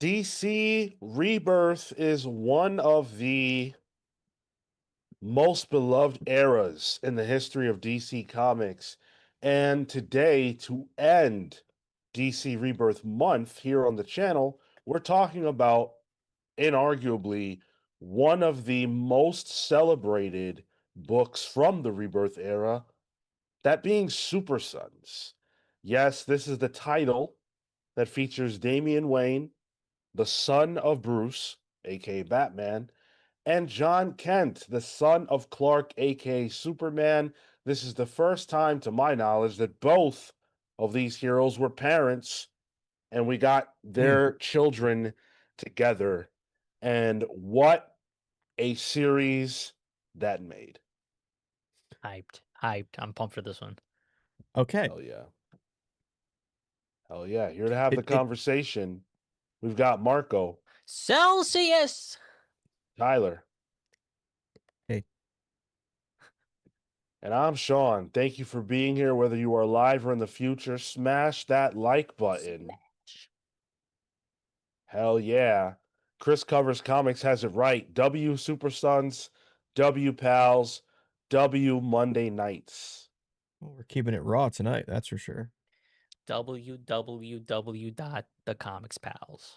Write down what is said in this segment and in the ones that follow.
DC Rebirth is one of the most beloved eras in the history of DC Comics. And today, to end DC Rebirth month here on the channel, we're talking about inarguably one of the most celebrated books from the Rebirth era, that being Super Sons. Yes, this is the title that features Damian Wayne, the son of Bruce, aka Batman, and John Kent, the son of Clark, aka Superman. This is the first time, to my knowledge, that both of these heroes were parents and we got their children together. And what a series that made. Hyped. I'm pumped for this one. Okay. Hell yeah. Hell yeah. Here to have the It- conversation, we've got Marco, Celsius! Tyler. Hey. And I'm Sean. Thank you for being here, whether you are live or in the future. Smash that like button. Smash. Hell yeah. Chris Covers Comics has it right. W Super Sons, W Pals, W Monday Nights. Well, we're keeping it raw tonight, that's for sure. www.thecomicspals.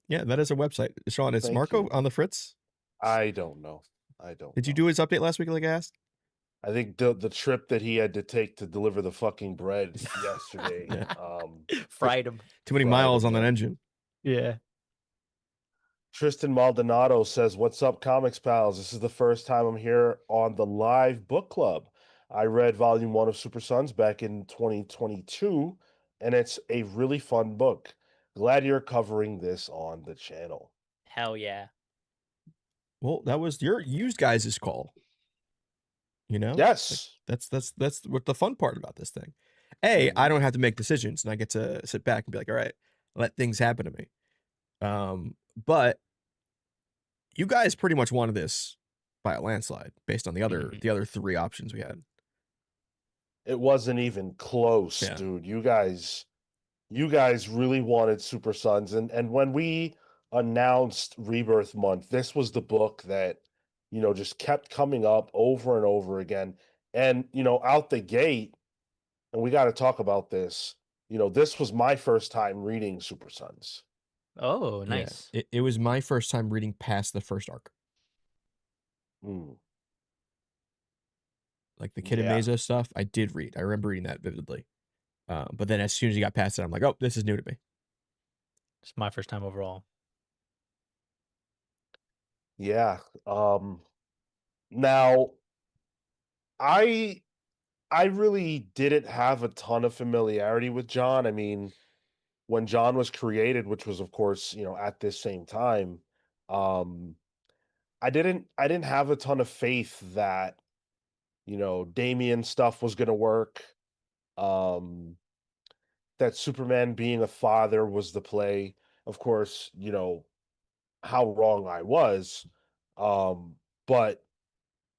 Yeah, that is a website. Sean, is Thank Marco you. on the fritz? I don't know. Did you do his update last week like I asked? I think the trip that he had to take to deliver the fucking bread yesterday. Fried him. Too many Fried miles him, on that yeah. engine. Yeah. Tristan Maldonado says, "What's up, Comics Pals? This is the first time I'm here on the live book club. I read volume 1 of Super Sons back in 2022, and it's a really fun book. Glad you're covering this on the channel." Hell yeah. Well, that was your used guys' call. You know? Yes. Like, that's what the fun part about this thing. I Mhm. don't have to make decisions and I get to sit back and be like, all right, let things happen to me. But you guys pretty much wanted this by a landslide based on the other three options we had. It wasn't even close, Yeah. dude. You guys really wanted Super Sons, and when we announced Rebirth Month, this was the book that, just kept coming up over and over again. And, out the gate, and we got to talk about this, this was my first time reading Super Sons. Oh, nice. Yeah, it was my first time reading past the first arc. Like the Kid Yeah. Amazo stuff, I did read. I remember reading that vividly. But then as soon as you got past it, I'm like, oh, this is new to me. It's my first time overall. Yeah. Now, I really didn't have a ton of familiarity with John. I mean, when John was created, which was of course, at this same time, I didn't have a ton of faith that, Damien stuff was gonna work. That Superman being a father was the play. Of course, how wrong I was. But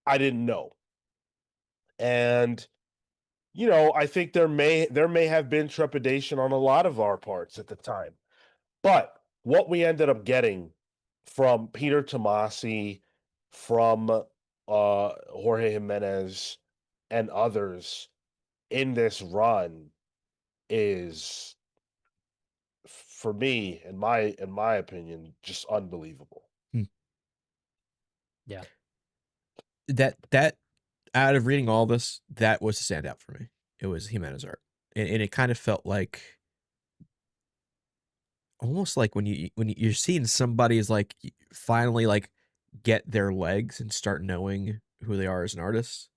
I didn't know. And I think there may have been trepidation on a lot of our parts at the time. But what we ended up getting from Peter Tomasi, from Jorge Jimenez, and others in this run is, for me, in my opinion, just unbelievable. Yeah. That out of reading all this, that was the standout for me. It was Jimenez art, and it kind of felt like almost like when you're seeing somebody is like finally like get their legs and start knowing who they are as an artist.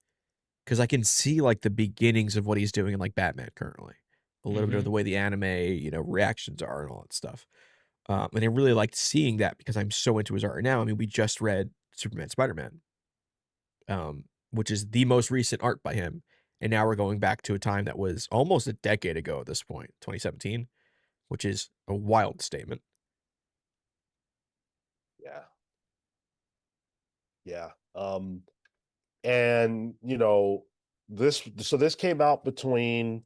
Because I can see like the beginnings of what he's doing in like Batman currently, a little bit of the way the anime reactions are and all that stuff. And I really liked seeing that because I'm so into his art right now. I mean, we just read Superman, Spider-Man, which is the most recent art by him. And now we're going back to a time that was almost a decade ago at this point, 2017, which is a wild statement. Yeah. Yeah. And this came out between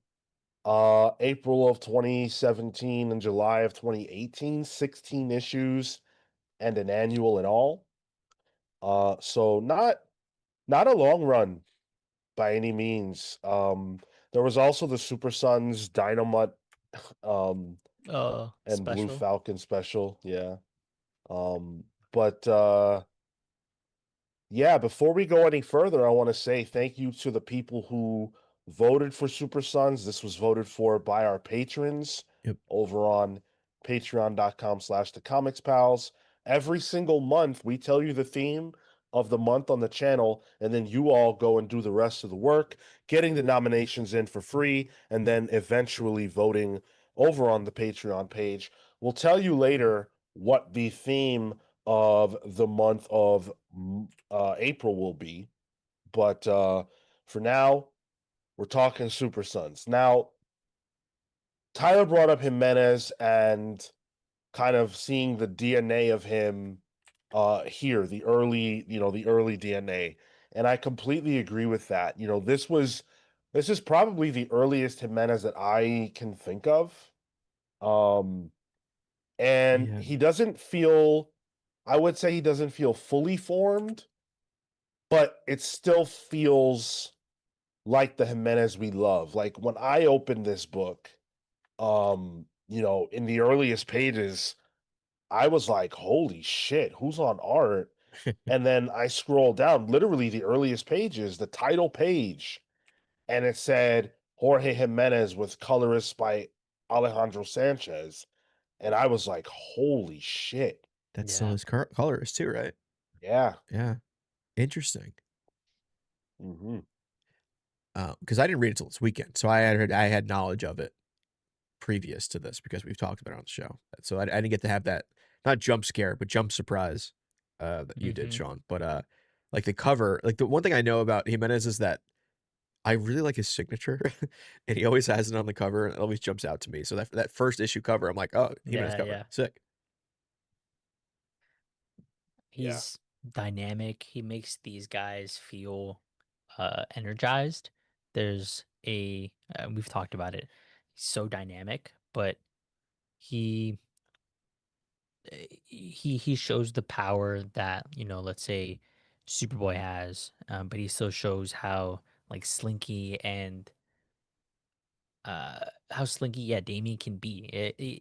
April of 2017 and July of 2018, 16 issues and an annual in all. So not a long run by any means. There was also the Super Sons Dynamite um and Blue Special. Falcon special, yeah. But yeah, before we go any further, I want to say thank you to the people who voted for Super Sons. This was voted for by our patrons Yep. over on patreon.com/the comics pals. Every single month, we tell you the theme of the month on the channel, and then you all go and do the rest of the work, getting the nominations in for free, and then eventually voting over on the Patreon page. We'll tell you later what the theme of the month of April will be. But for now, we're talking Super Sons. Now, Tyler brought up Jimenez and kind of seeing the DNA of him here, the early DNA. And I completely agree with that. This is probably the earliest Jimenez that I can think of. Um and Yeah. he doesn't feel I would say he doesn't feel fully formed, but it still feels like the Jimenez we love. Like when I opened this book, in the earliest pages, I was like, holy shit, who's on art? And then I scroll down, literally the earliest pages, the title page, and it said Jorge Jimenez with colorist by Alejandro Sanchez. And I was like, holy shit. That's still Yeah. his colors too, right? Yeah. Yeah. Interesting. Hmm. Because I didn't read it until this weekend, so I had knowledge of it previous to this because we've talked about it on the show. So I didn't get to have that not jump scare, but jump surprise that you did, Mm-hmm. Sean. But like the cover, like the one thing I know about Jimenez is that I really like his signature, and he always has it on the cover, and it always jumps out to me. So that first issue cover, I'm like, oh, Jimenez Yeah, cover, yeah. sick. Yeah. He's dynamic. He makes these guys feel energized. There's we've talked about it. He's so dynamic, but he he shows the power that, let's say Superboy has, but he still shows how like Slinky and how Slinky, yeah, Damien can be.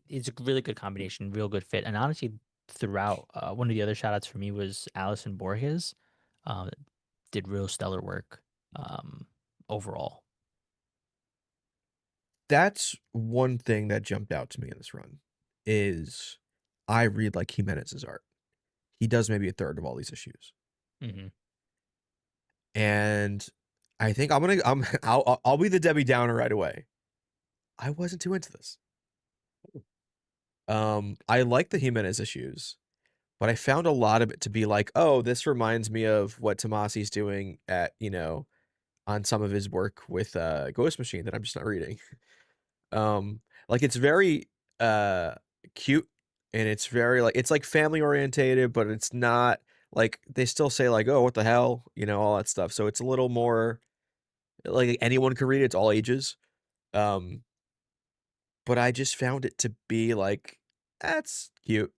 It's a really good combination, real good fit. And honestly, throughout, one of the other shout outs for me was Allison Borges. Uh, did real stellar work overall. That's one thing that jumped out to me in this run is I read like Jimenez's art. He does maybe a third of all these issues. Hmm. And I think I'll be the Debbie Downer right away. I wasn't too into this. I like the Jimenez issues, but I found a lot of it to be like, oh, this reminds me of what Tomasi's doing on some of his work with Ghost Machine that I'm just not reading. Like it's very cute, and it's very like it's like family orientated, but it's not like they still say like, oh, what the hell, all that stuff. So it's a little more like anyone can read it. It's all ages. Um, but I just found it to be like, that's cute.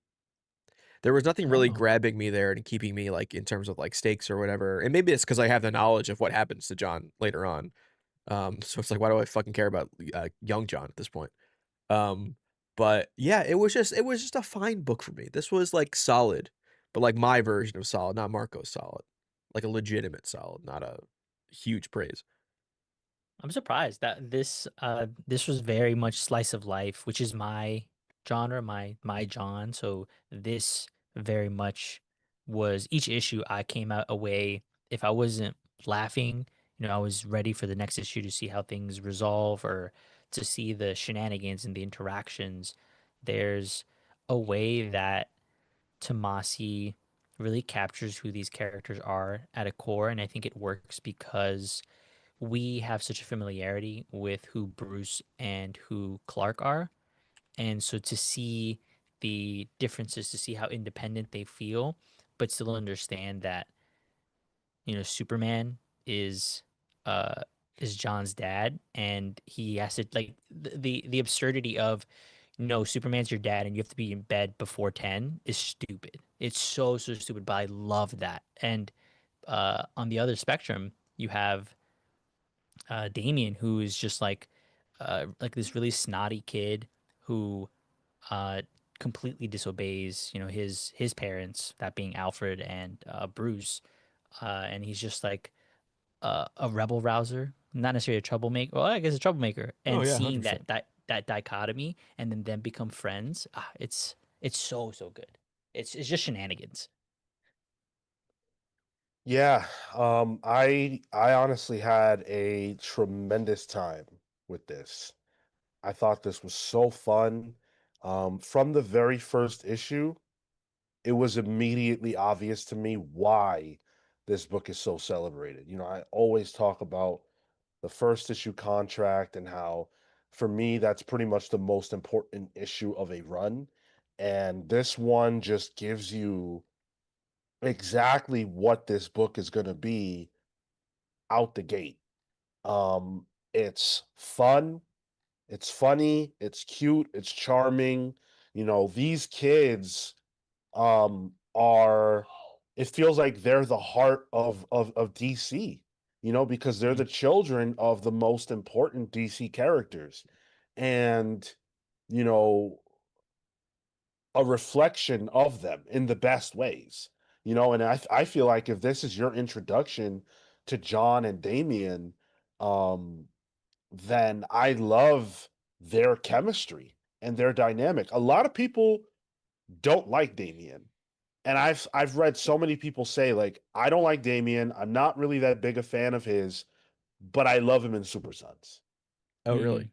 There was nothing really Oh, grabbing me there and keeping me like in terms of like stakes or whatever. And maybe it's because I have the knowledge of what happens to John later on. So it's like, why do I fucking care about young John at this point? Um, but yeah, it was just a fine book for me. This was like solid, but like my version of solid, not Marco's solid, like a legitimate solid, not a huge praise. I'm surprised that this was very much slice of life, which is my genre, my John. So this very much was each issue I came out away. If I wasn't laughing, I was ready for the next issue to see how things resolve or to see the shenanigans and the interactions. There's a way that Tomasi really captures who these characters are at a core, and I think it works because we have such a familiarity with who Bruce and who Clark are. And so to see the differences, to see how independent they feel, but still understand that, Superman is uh is John's dad, and he has to like the absurdity of no, Superman's your dad, and you have to be in bed before 10 is stupid. It's so stupid, but I love that. And on the other spectrum, you have Damien, who is just like this really snotty kid who uh, completely disobeys, his parents, that being Alfred and Bruce, and he's just like a rebel rouser, not necessarily a troublemaker. Well, I guess a troublemaker. Oh And yeah, seeing 100%. that dichotomy, and then them become friends, it's so good. It's just shenanigans. Yeah, I honestly had a tremendous time with this. I thought this was so fun. From the very first issue, it was immediately obvious to me why this book is so celebrated. I always talk about the first issue contract and how, for me, that's pretty much the most important issue of a run. And this one just gives you exactly what this book is going to be out the gate. It's fun, it's funny, it's cute, it's charming. These kids are it feels like they're the heart of DC, because they're Mm, the children of the most important DC characters. And, you know, a reflection of them in the best ways. And I feel like if this is your introduction to John and Damien, um, then I love their chemistry and their dynamic. A lot of people don't like Damien. And I've read so many people say, like, I don't like Damien. I'm not really that big a fan of his, but I love him in Super Sons Oh really? mm,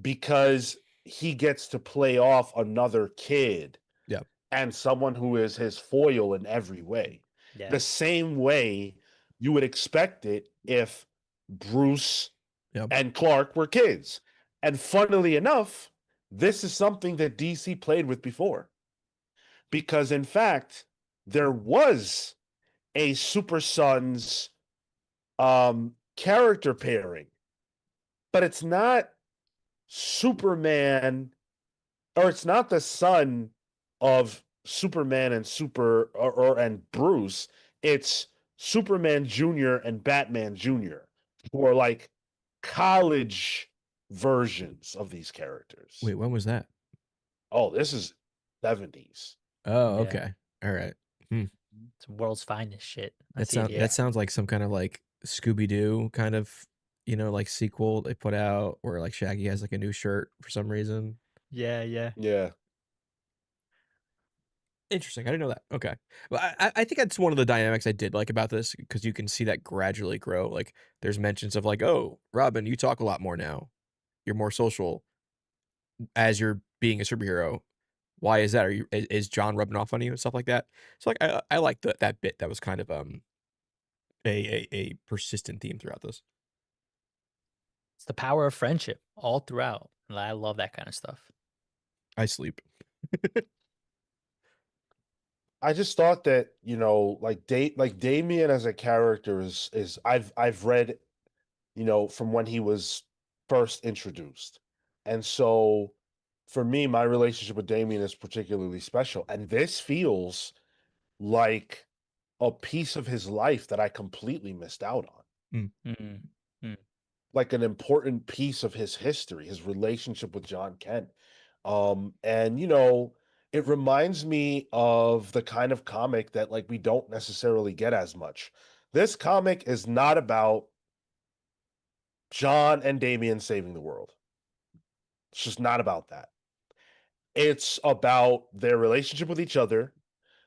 because he gets to play off another kid Yeah. and someone who is his foil in every way. yeah. The same way you would expect it if Bruce Yep. and Clark were kids. And funnily enough, this is something that DC played with before. Because in fact, there was a Super Sons character pairing, but it's not Superman, or it's not the son of Superman and and Bruce. It's Superman Jr. and Batman Jr. or like college versions of these characters. Wait, when was that? Oh, this is 70s. Oh, Yeah. okay. All right. Hmm. It's world's finest shit. That That's the idea. sounds like some kind of like Scooby Doo kind of, like sequel they put out where like Shaggy has like a new shirt for some reason. Yeah, yeah. Yeah. Interesting. I didn't know that. Okay. Well, I think that's one of the dynamics I did like about this because you can see that gradually grow. Like there's mentions of like, oh, Robin, you talk a lot more now. You're more social as you're being a superhero. Why is that? Is John rubbing off on you and stuff like that? So like I like that bit that was kind of a persistent theme throughout this. It's the power of friendship all throughout. And I love that kind of stuff. I sleep. I just thought that, like Damien as a character is I've read, from when he was first introduced. And so for me, my relationship with Damien is particularly special. And this feels like a piece of his life that I completely missed out on. Mm. Mm, mm. Like an important piece of his history, his relationship with John Kent. And it reminds me of the kind of comic that like we don't necessarily get as much. This comic is not about John and Damien saving the world. It's just not about that. It's about their relationship with each other,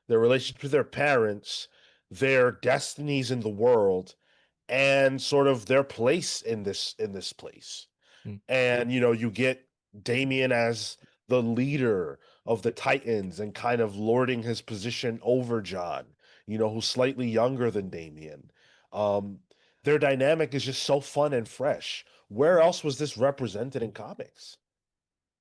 their relationship with their parents, their destinies in the world, and sort of their place in this place. Mm. And you get Damien as the leader of the Titans and kind of lording his position over John, who's slightly younger than Damien. Um, their dynamic is just so fun and fresh. Where else was this represented in comics?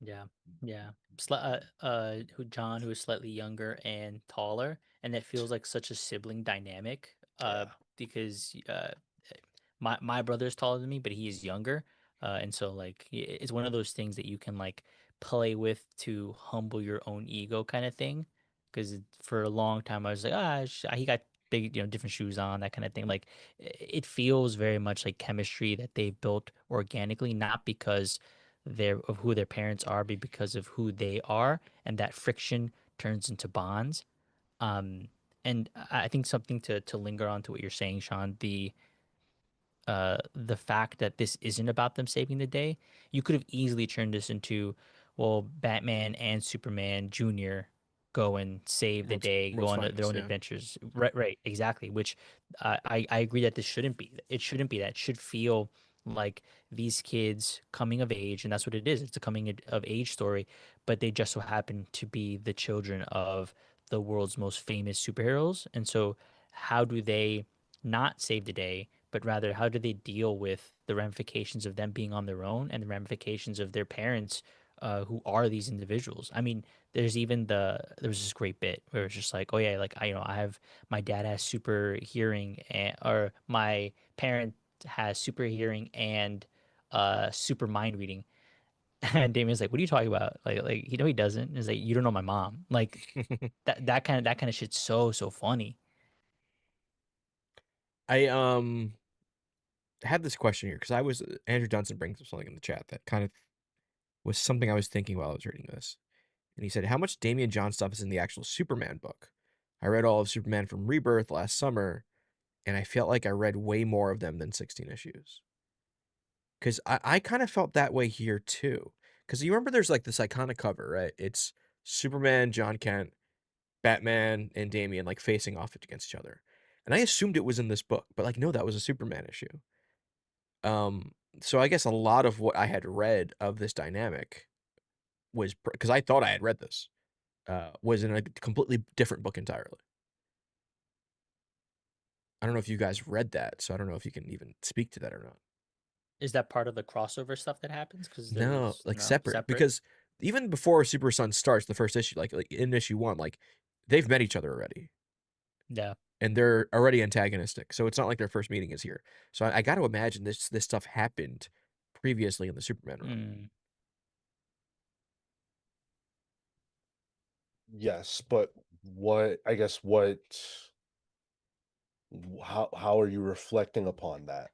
Yeah, yeah. Who John, who is slightly younger and taller, and it feels like such a sibling dynamic. Yeah. Because my brother's taller than me, but he is younger. And so like it's one of those things that you can like play with to humble your own ego kind of thing. Because for a long time I was like, he got big, different shoes on, that kind of thing. Like it feels very much like chemistry that they've built organically, not because they're of who their parents are, but because of who they are, and that friction turns into bonds. Um, and I think something to linger on to what you're saying, Sean, the fact that this isn't about them saving the day, you could have easily turned this into, well, Batman and Superman Junior go and save the day, go World's on their finest, own yeah. adventures. Right, exactly. Which I agree that this shouldn't be. It shouldn't be that. It should feel like these kids coming of age, and that's what it is. It's a of age story, but they just so happen to be the children of the world's most famous superheroes, and so how do they not save the day, but rather how do they deal with the ramifications of them being on their own and the ramifications of their parents, who are these individuals? I mean, there was this great bit where it's just like, oh yeah, like I have my dad has super hearing, or my parent has super hearing and super mind reading. And Damien's like, what are you talking about? Like he doesn't. He's like, you don't know my mom. Like that kind of shit's so funny. I had this question here because I was Andrew Dunson brings up something in the chat that kind of was something I was thinking while I was reading this. And he said, how much Damian John stuff is in the actual Superman book? I read all of Superman from Rebirth last summer, and I felt like I read way more of them than 16 issues. Because I kind of felt that way here too. Because you remember there's like this iconic cover, right? It's Superman, John Kent, Batman, and Damian like facing off against each other. And I assumed it was in this book, but like, no, that was a Superman issue. So I guess a lot of what I had read of this dynamic was because I thought I had read this, was in a completely different book entirely. I don't know if you guys read that, so I don't know if you can even speak to that or not. Is that part of the crossover stuff that happens? Because No, there's like no separate. separate. Because even before Super Sun starts, the first issue, like in issue 1, like they've met each other already, Yeah. and they're already antagonistic. So it's not like their first meeting is here. So I got to imagine this stuff happened previously in the Superman run. Mm. Yes, but what I guess what how are you reflecting upon that?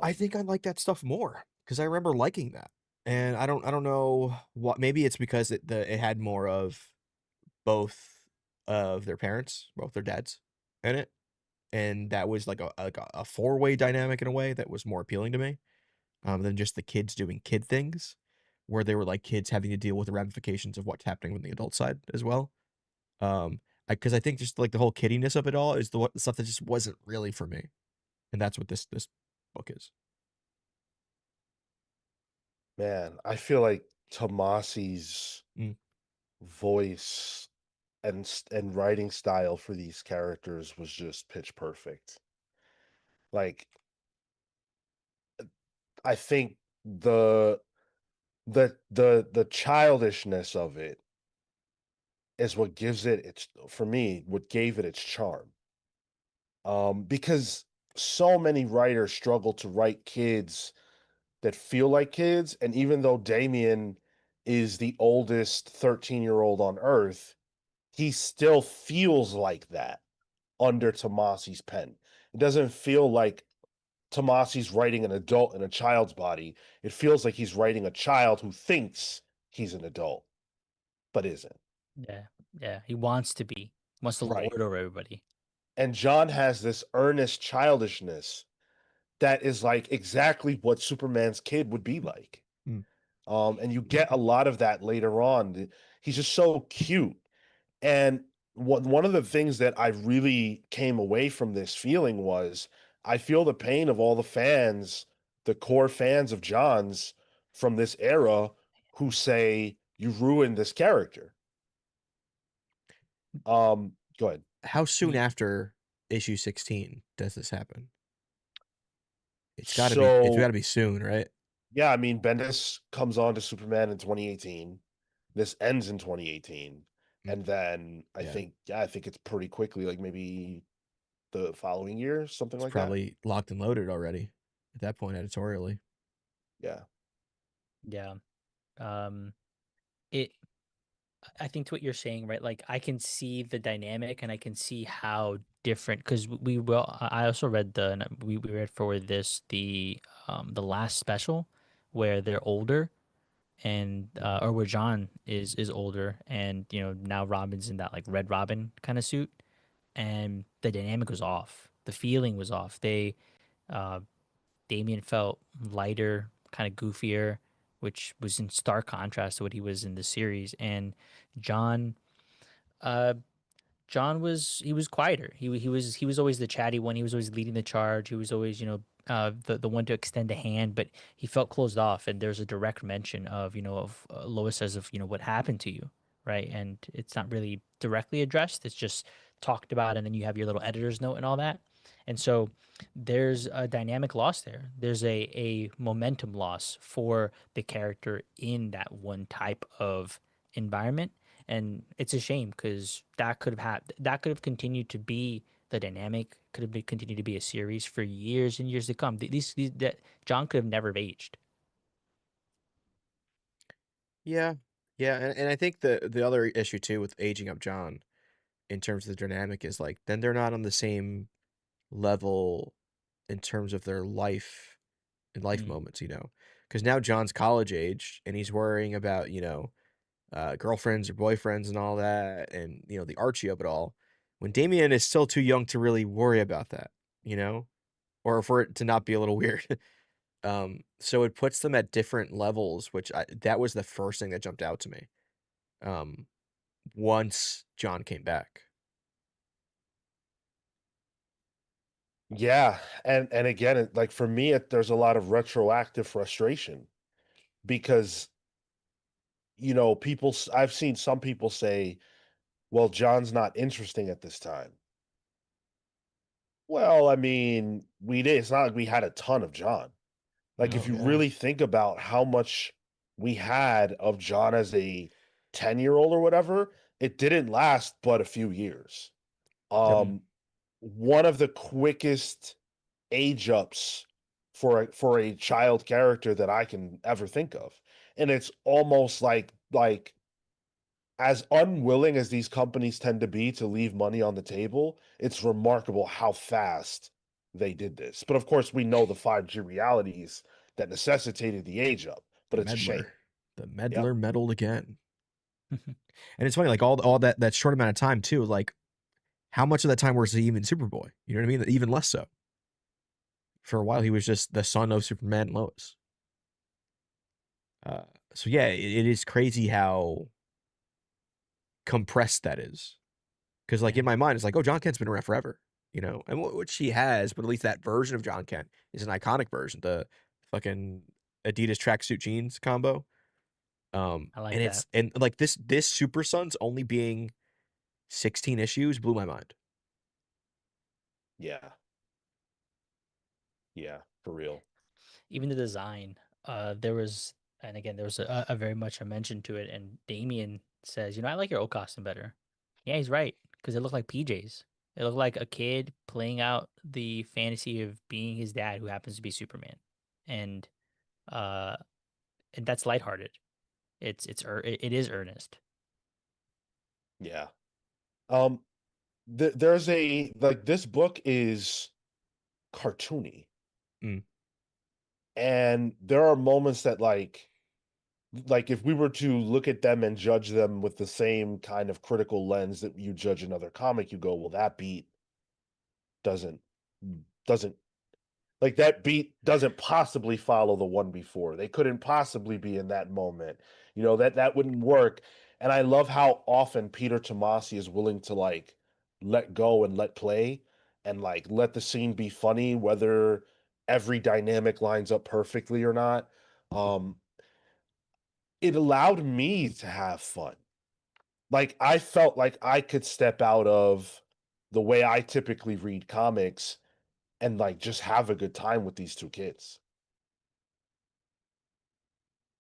I think I like that stuff more because I remember liking that, and I don't know what. Maybe it's because it had more of both of their parents, both their dads, in it, and that was like a four-way dynamic in a way that was more appealing to me, than just the kids doing kid things, where they were like kids having to deal with the ramifications of what's happening on the adult side as well. Because I think just like the whole kiddiness of it all is the stuff that just wasn't really for me, and that's what this book is. Man, I feel like Tomasi's Mm. voice and writing style for these characters was just pitch perfect. Like I think the the childishness of it is what gives it its for me what gave it its charm. Because so many writers struggle to write kids that feel like kids, and even though Damien is the oldest 13-year-old on Earth, he still feels like that under Tomasi's pen. It doesn't feel like Tomasi's writing an adult in a child's body. It feels like he's writing a child who thinks he's an adult, but isn't. Yeah. Yeah. He wants to be. Wants to Right. lord over everybody. And John has this earnest childishness that is like exactly what Superman's kid would be like. Mm. And you get a lot of that later on. He's just so cute. And one of the things that I really came away from this feeling was I feel the pain of all the fans, the core fans of John's from this era who say you ruined this character. Go ahead. How soon Ye- after issue 16 does this happen? It's got So to be soon, right? yeah, I mean Bendis comes on to Superman in 2018. This ends in 2018. Mm. And then Yeah. I think it's pretty quickly, like maybe the following year, something It's like that. probably locked and loaded already at that point editorially. Yeah. Yeah. It I think to what you're saying, right? Like I can see the dynamic and I can see how different because we will. I also read we read for this the last special where they're older and or where John is older and now Robin's in that like Red Robin kind of suit and the dynamic was off. The feeling was off. Uh Damien felt lighter, kind of goofier, which was in stark contrast to what he was in the series. And John, uh, John was quieter. He was always the chatty one. He was always leading the charge. He was always the one to extend a hand, but he felt closed off. And there's a direct mention of of Lois says of what happened to you, right? And it's not really directly addressed. It's just talked about, and then you have your little editor's note and all that. And so there's a dynamic loss there. There's a momentum loss for the character in that one type of environment, and it's a shame because that could have continued to be the dynamic, could have continued to be a series for years and years to come. These that John could have never have aged. Yeah. Yeah, and I think the other issue too with aging up John in terms of the dynamic is like then they're not on the same level in terms of their life and life Mm. moments, because now John's college age and he's worrying about girlfriends or boyfriends and all that, and the Archie of it all. When Damien is still too young to really worry about that, or for it to not be a little weird. So it puts them at different levels, which that was the first thing that jumped out to me. Um, once John came back. Yeah, and again, like for me, there's a lot of retroactive frustration because I've seen some people say, "Well, John's not interesting at this time." Well, I mean, we did. It's not like we had a ton of John. Like if No, you yeah. really think about how much we had of John as a 10-year-old or whatever, it didn't last but a few years. Yep. Mm. Um, one of the quickest age ups for a child character that I can ever think of. And it's almost like as unwilling as these companies tend to be to leave money on the table, it's remarkable how fast they did this. But of course, we know the 5G realities that necessitated the age up, The but it's a meddler. shame. The Yep. meddler meddled again. And it's funny, like all that short amount of time too, like how much of that time was he even Superboy? You know what I mean? Even less so. For a while, he was just the son of Superman and Lois. Uh, so yeah, it is crazy how compressed that is. Because like Yeah, in my mind, it's like, oh, John Kent's been around forever, and which he has, but at least that version of John Kent is an iconic version. The fucking Adidas tracksuit jeans combo. I like And that. and like this Super Sons only being 16 issues blew my mind. Yeah. Yeah. For real. Even the design, there was, and again, there was a very much a mention to it. And Damien says, I like your old costume better. Yeah, he's right because it looked like PJs. It looked like a kid playing out the fantasy of being his dad, who happens to be Superman, and uh, and that's lighthearted. It is earnest. Yeah. Um, there's a like this book is cartoony, Mm. and there are moments that like if we were to look at them and judge them with the same kind of critical lens that you judge another comic, you go, well, that beat doesn't doesn't like that beat doesn't possibly follow the one before. They couldn't possibly be in that moment. That wouldn't work. And I love how often Peter Tomasi is willing to like let go and let play and like let the scene be funny, whether every dynamic lines up perfectly or not. Um, it allowed me to have fun. Like I felt like I could step out of the way I typically read comics and like just have a good time with these two kids.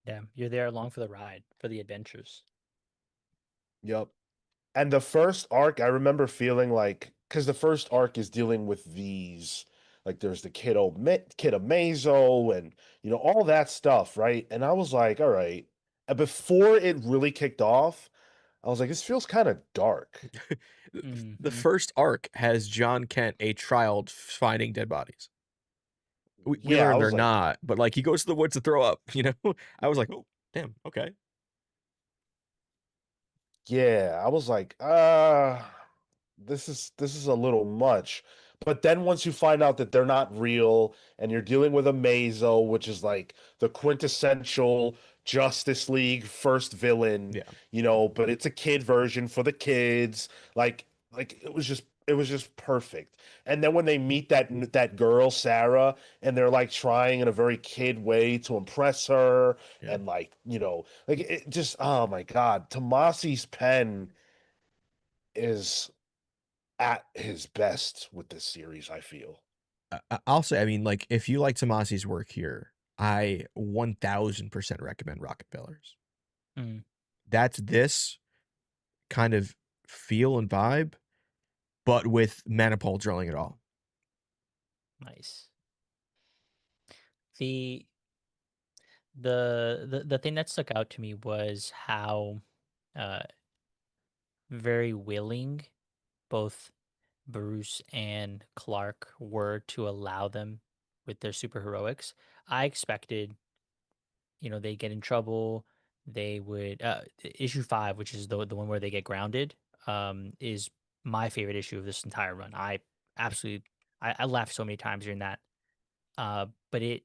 Yeah, you're there along for the ride, for the adventures. Yep. And the first arc, I remember feeling like, because the first arc is dealing with these, Like there's the Kid Amazo and all that stuff, right? And I was like, all right. And before it really kicked off, I was like, this feels kind of dark. The Mhm. first arc has John Kent a child finding dead bodies. We Yeah, I learn they're was like, not, but like he goes to the woods to throw up. I was like, oh damn, okay. yeah, I was like, this is a little much. But then once you find out that they're not real and you're dealing with a Mazo, which is like the quintessential Justice League first villain, Yeah, but it's a kid version for the kids. Like it was just perfect. And then when they meet that girl Sarah and they're like trying in a very kid way to impress her yeah. and like it just, oh my God, Tomasi's pen is at his best with this series, I feel. I'll say, I mean, like if you like Tomasi's work here, I 1000% recommend Rocket Pillars. Mm, That's this kind of feel and vibe, but with Manipul drilling it all. nice. The the thing that stuck out to me was how uh very willing both Bruce and Clark were to allow them with their superheroics. I expected, they get in trouble. They would issue 5, which is the one where they get grounded, is my favorite issue of this entire run. I absolutely I laughed so many times during that. But it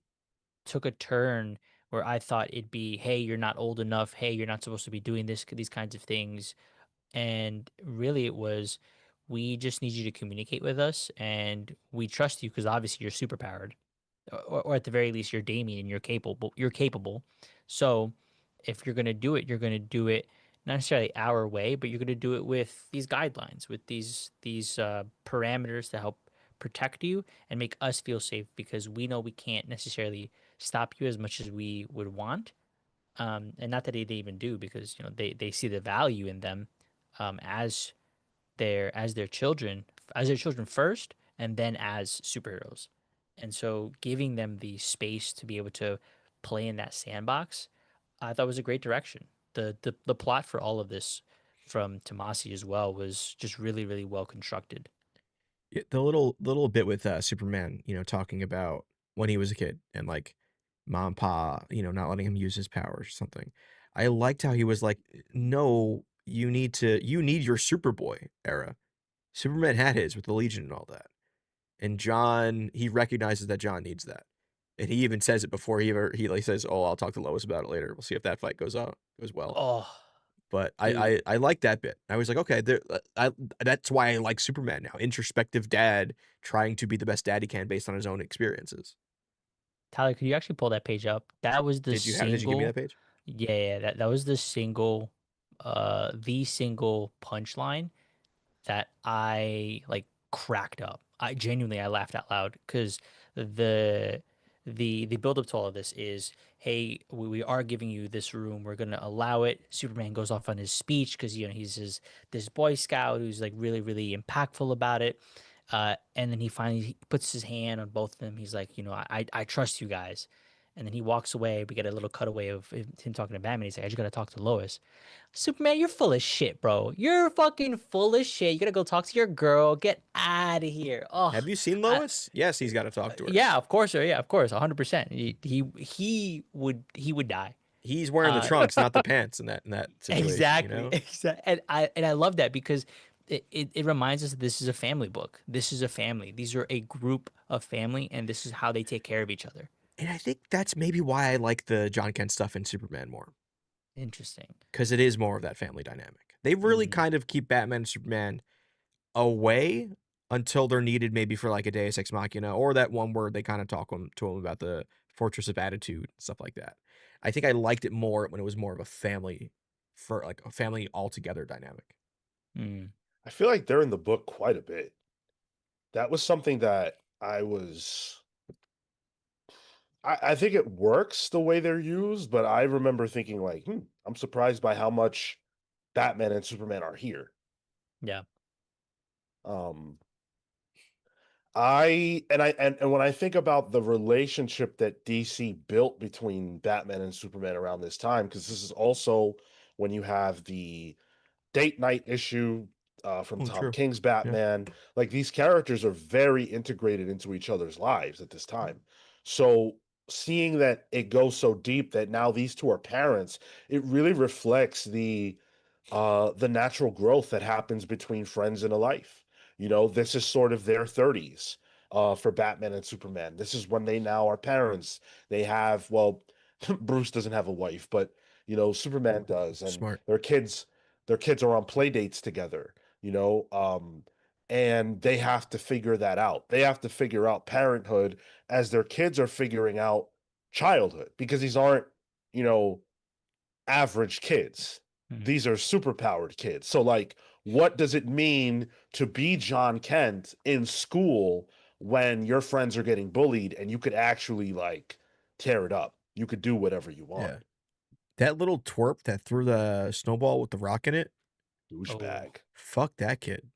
took a turn where I thought it'd be, hey, you're not old enough. Hey, you're not supposed to be doing these kinds of things. And really, it was, we just need you to communicate with us, and we trust you because obviously you're super powered, or at the very least, you're Damien and you're capable. You're capable. So if you're gonna do it, you're gonna do it not necessarily our way, but you're gonna do it with these guidelines, with these parameters to help protect you and make us feel safe because we know we can't necessarily stop you as much as we would want. And not that they even do, because they see the value in them, as their children, first, and then as superheroes. And so giving them the space to be able to play in that sandbox, I thought was a great direction. The plot for all of this from Tomasi as well was just really, really well constructed. Yeah, the little bit with Superman, talking about when he was a kid and like mom and pa, not letting him use his powers or something. I liked how he was like, no, you need your Superboy era. Superman had his with the Legion and all that. And John, he recognizes that John needs that. And he even says it before he like says, "Oh, I'll talk to Lois about it later. We'll see if that fight goes well." Oh, But dude, I like that bit. I was like, okay, that's why I like Superman now. Introspective dad trying to be the best dad he can based on his own experiences. Tyler, could you actually pull that page up? That was the Did you give me that single. page? Yeah, that was the single punchline that I like cracked up. I laughed out loud because the the build up to all of this is, hey, we are giving you this room. We're gonna allow it. Superman goes off on his speech because he's this Boy Scout who's like really, really impactful about it. And then he finally puts his hand on both of them. He's like, I trust you guys. And then he walks away. We get a little cutaway of him talking to Batman. He's like, I just gotta talk to Lois. Superman, you're full of shit, bro. You're fucking full of shit. You gotta go talk to your girl. Get out of here. Oh, Have you seen I, Lois? Yes, he's got to talk to her. yeah, of course, yeah, of course, 100%. He would die. He's wearing the Uh, trunks, not the pants in that situation. exactly, exactly. And I love that because it reminds us that this is a family book. This is a family. These are a group of family, and this is how they take care of each other. And I think that's maybe why I like the John Kent stuff in Superman more, Interesting. because it is more of that family dynamic. They really Mm, kind of keep Batman and Superman away until they're needed, maybe for like a Deus Ex Machina, or that one where they kind of talk to him about the Fortress of Attitude, stuff like that. I think I liked it more when it was more of a family, for like a family all together dynamic. mm, I feel like they're in the book quite a bit. That was something that I think it works the way they're used, but I remember thinking like, I'm surprised by how much Batman and Superman are here. yeah. Um, And when I think about the relationship that DC built between Batman and Superman around this time, because this is also when you have the date night issue from Oh, Tom true. King's Yeah. Batman. Like these characters are very integrated into each other's lives at this time. So seeing that it goes so deep that now these two are parents, it really reflects the natural growth that happens between friends in a life. You know, this is sort of their 30s for Batman and Superman. This is when they now are parents. They have, well, Bruce doesn't have a wife, but you know, Superman does, and Smart. their kids are on play dates together, you know, and they have to figure that out. They have to figure out parenthood as their kids are figuring out childhood because these aren't, you know, average kids. Mhm. These are superpowered kids. So, like, what does it mean to be John Kent in school when your friends are getting bullied and you could actually, like, tear it up? You could do whatever you want. Yeah. That little twerp that threw the snowball with the rock in it, Oh, Douchebag. fuck that kid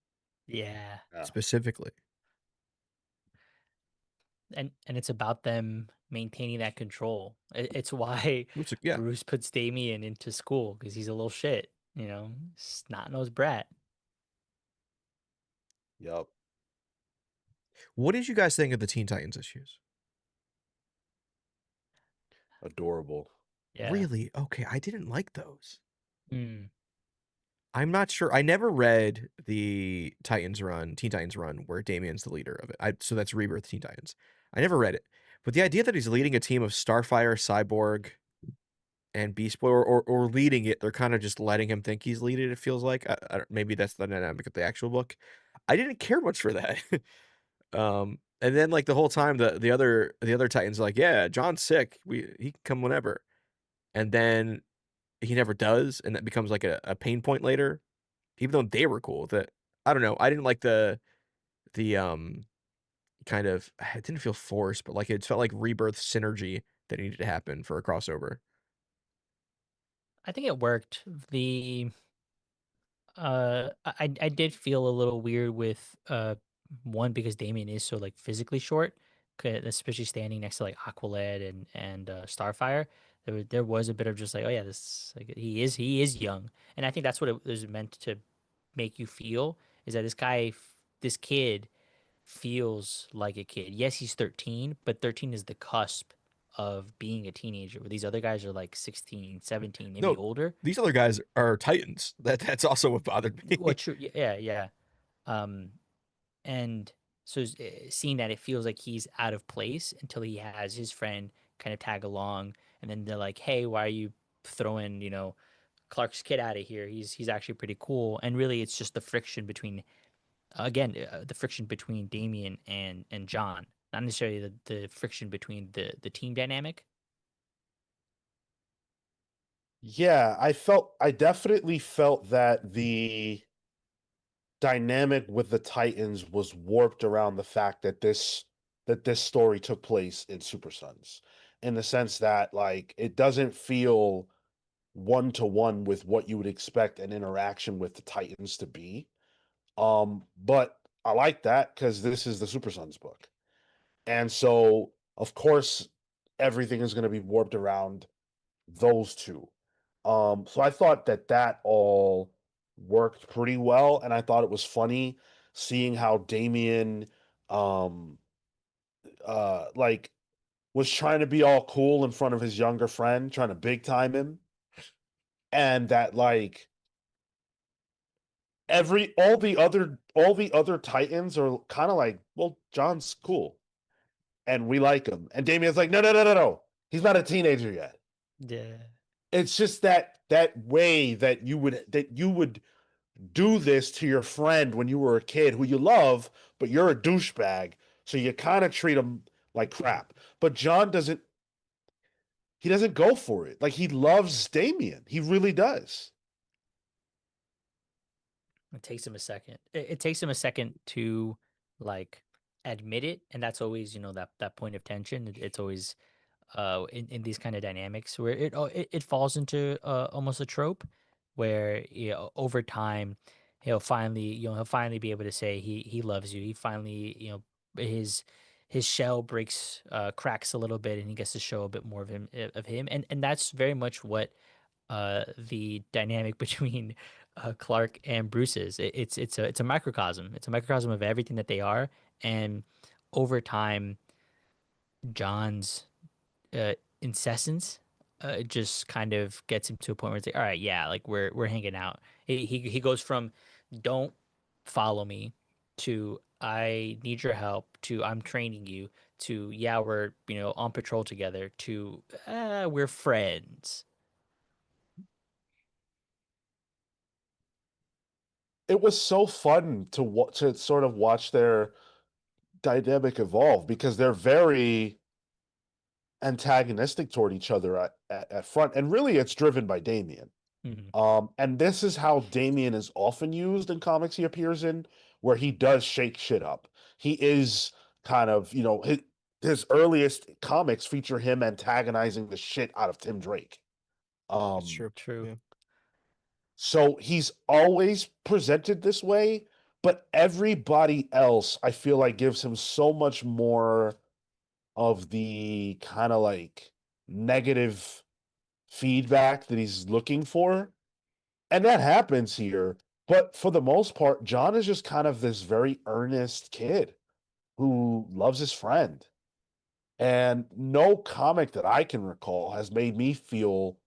yeah. Yeah. specifically. And it's about them maintaining that control. It's why It's like, yeah. Bruce puts Damien into school because he's a little shit, you know, snot-nosed brat. Yep. What did you guys think of the Teen Titans issues? Adorable. Yeah. Really? Okay, I didn't like those. Mm. I'm not sure. I never read the Teen Titans run, where Damien's the leader of it. So that's Rebirth Teen Titans. I never read it. But the idea that he's leading a team of Starfire, Cyborg, and Beast Boy, or leading it, they're kind of just letting him think he's leading it, it feels like. Maybe that's the dynamic of the actual book. I didn't care much for that. And then like the whole time the other Titans are like, yeah, John's sick. He can come whenever. And then he never does, and that becomes like a pain point later, even though they were cool with it. I don't know. I didn't like the kind of, it didn't feel forced, but like it felt like Rebirth synergy that needed to happen for a crossover. I think it worked. I did feel a little weird with one because Damien is so like physically short, especially standing next to like Aqualad and Starfire. There was a bit of just like, oh yeah, this like he is young, and I think that's what it was meant to make you feel, is that this kid feels like a kid. Yes, he's 13, but 13 is the cusp of being a teenager, where these other guys are like 16, 17, maybe No, older. these other guys are Titans. That's also what bothered me. Well, true. Yeah, yeah. Um, and so seeing that, it feels like he's out of place until he has his friend kind of tag along, and then they're like, "Hey, why are you throwing, Clark's kid out of here? He's actually pretty cool." And really, it's just the friction between, again, the friction between Damien and John, not necessarily the friction between the team dynamic. Yeah, I definitely felt that the dynamic with the Titans was warped around the fact that this story took place in Super Sons, in the sense that like it doesn't feel one to one with what you would expect an interaction with the Titans to be. But I like that because this is the Super Sons book. And so of course everything is going to be warped around those two. So I thought that all worked pretty well, and I thought it was funny seeing how Damien, um, like was trying to be all cool in front of his younger friend, trying to big time him, and that like all the other Titans are kind of like, well, John's cool and we like him, and Damien's like, no, no, no, no, no, he's not a teenager yet. Yeah. It's just that way that you would do this to your friend when you were a kid who you love, but you're a douchebag, so you kind of treat him like crap. But John doesn't. He doesn't go for it. Like he loves Damien. He really does. It takes him a second. It takes him a second to like admit it, and that's always, that point of tension. It's always in these kind of dynamics where it falls into almost a trope where, over time he'll finally be able to say he loves you. He finally, his shell breaks cracks a little bit, and he gets to show a bit more of him, and that's very much what the dynamic between Clark and Bruce is. It's a microcosm. It's a microcosm of everything that they are, and over time, John's incessance just kind of gets him to a point where it's like, all right, yeah, like we're hanging out. He goes from don't follow me to I need your help to I'm training you to yeah, we're on patrol together to we're friends. It was so fun to sort of watch their dynamic evolve because they're very antagonistic toward each other at front, and really it's driven by Damien. Hmm. And this is how Damien is often used in comics he appears in, where he does shake shit up. He is kind of, his earliest comics feature him antagonizing the shit out of Tim Drake. That's true. True. Yeah. So he's always presented this way, but everybody else I feel like gives him so much more of the kind of like negative feedback that he's looking for. And that happens here. But for the most part, John is just kind of this very earnest kid who loves his friend. And no comic that I can recall has made me feel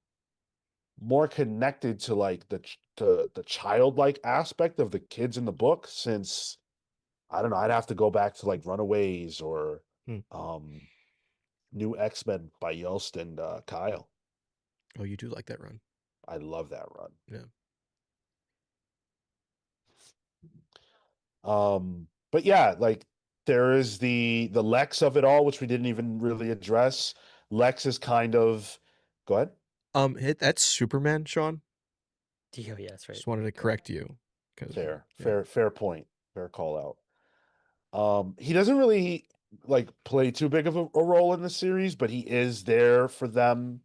more connected to like the childlike aspect of the kids in the book since I don't know, I'd have to go back to like Runaways or Hmm. um New X-Men by Yost and Kyle. Oh, you do like that run. I love that run. Yeah. But yeah, like there is the Lex of it all, which we didn't even really address. Lex is kind of go ahead. That's Superman, Sean. Oh yeah, that's right. Just wanted to correct you because yeah. Fair point. Fair call out. He doesn't really like play too big of a role in the series, but he is there for them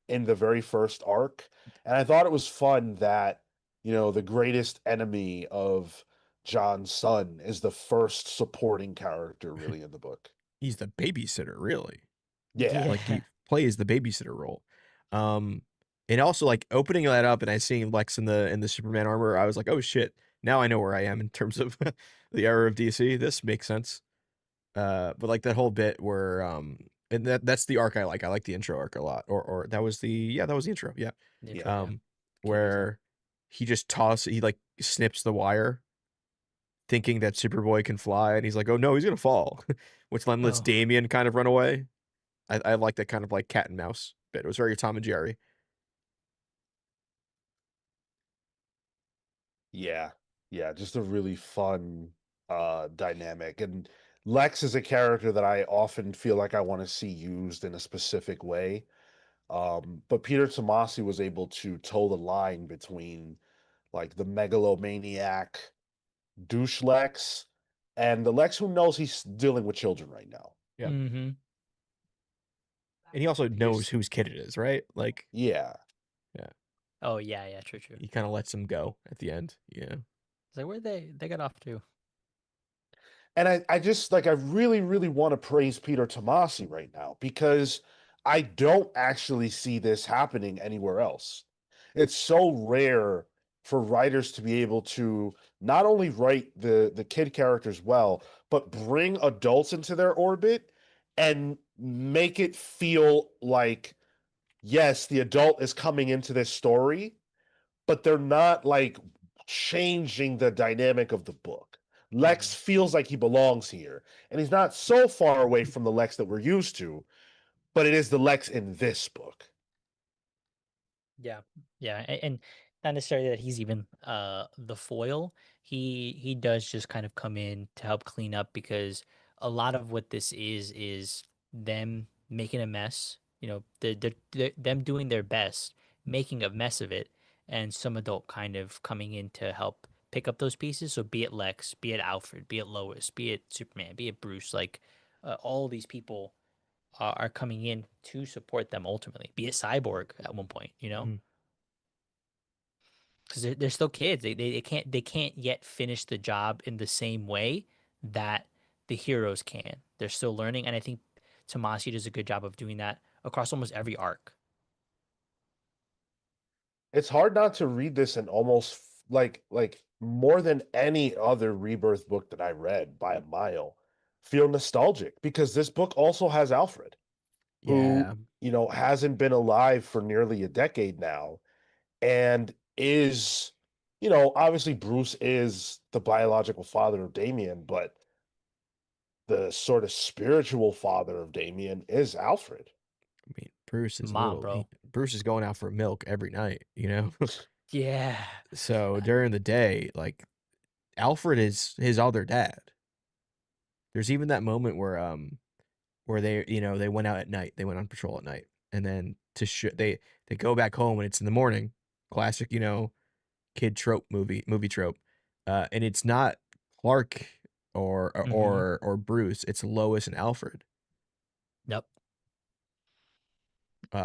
in the very first arc. And I thought it was fun that, the greatest enemy of John's son is the first supporting character really in the book. He's the babysitter, really. Yeah. Like Yeah. he plays the babysitter role. Um, and also like opening that up and I seeing Lex in the Superman armor, I was like, oh shit, now I know where I am in terms of the era of DC. This makes sense. But like that whole bit where and that's the arc I like. I like the intro arc a lot. Or that was that was the intro. Yeah. The Yeah. intro, yeah. Where he like snips the wire thinking that Superboy can fly and he's like, oh no, he's gonna fall. Which then lets Oh. Damien kind of run away. I like that kind of like cat and mouse bit. It was very Tom and Jerry. Yeah. Yeah, just a really fun dynamic. And Lex is a character that I often feel like I want to see used in a specific way. But Peter Tomasi was able to toe the line between like the megalomaniac douche Lex and the Lex who knows he's dealing with children right now. Yeah. Mm-hmm. And he also knows He's, whose kid it is, right? Like, yeah. yeah, Oh yeah, true. he kind of lets him go at the end. Yeah. It's like where they got off to. And I just like I really, really want to praise Peter Tomasi right now because I don't actually see this happening anywhere else. It's so rare for writers to be able to not only write the kid characters well, but bring adults into their orbit and make it feel like yes, the adult is coming into this story, but they're not like changing the dynamic of the book. Lex Mhm. feels like he belongs here, and he's not so far away from the Lex that we're used to, but it is the Lex in this book. Yeah, yeah, and not necessarily that he's even the foil. He does just kind of come in to help clean up because a lot of what this is them making a mess. Them doing their best, making a mess of it, and some adult kind of coming in to help pick up those pieces. So be it Lex, be it Alfred, be it Lois, be it Superman, be it Bruce, like all these people are coming in to support them ultimately. Be it Cyborg at one point, Mhm. because they're still kids. They can't yet finish the job in the same way that the heroes can. They're still learning, and I think Tomasi does a good job of doing that across almost every arc. It's hard not to read this and almost like more than any other Rebirth book that I read by a mile, feel nostalgic because this book also has Alfred, who, Yeah. hasn't been alive for nearly a decade now and is, obviously Bruce is the biological father of Damien, but the sort of spiritual father of Damien is Alfred. I mean, Bruce is Mom, little. bro. Bruce is going out for milk every night, you know? Yeah. So during the day, like Alfred is his other dad. There's even that moment where they went out at night. They went on patrol at night. And then they go back home and it's in the morning. Classic, kid trope movie trope. And it's not Clark Mm-hmm. or Bruce, it's Lois and Alfred. Yep.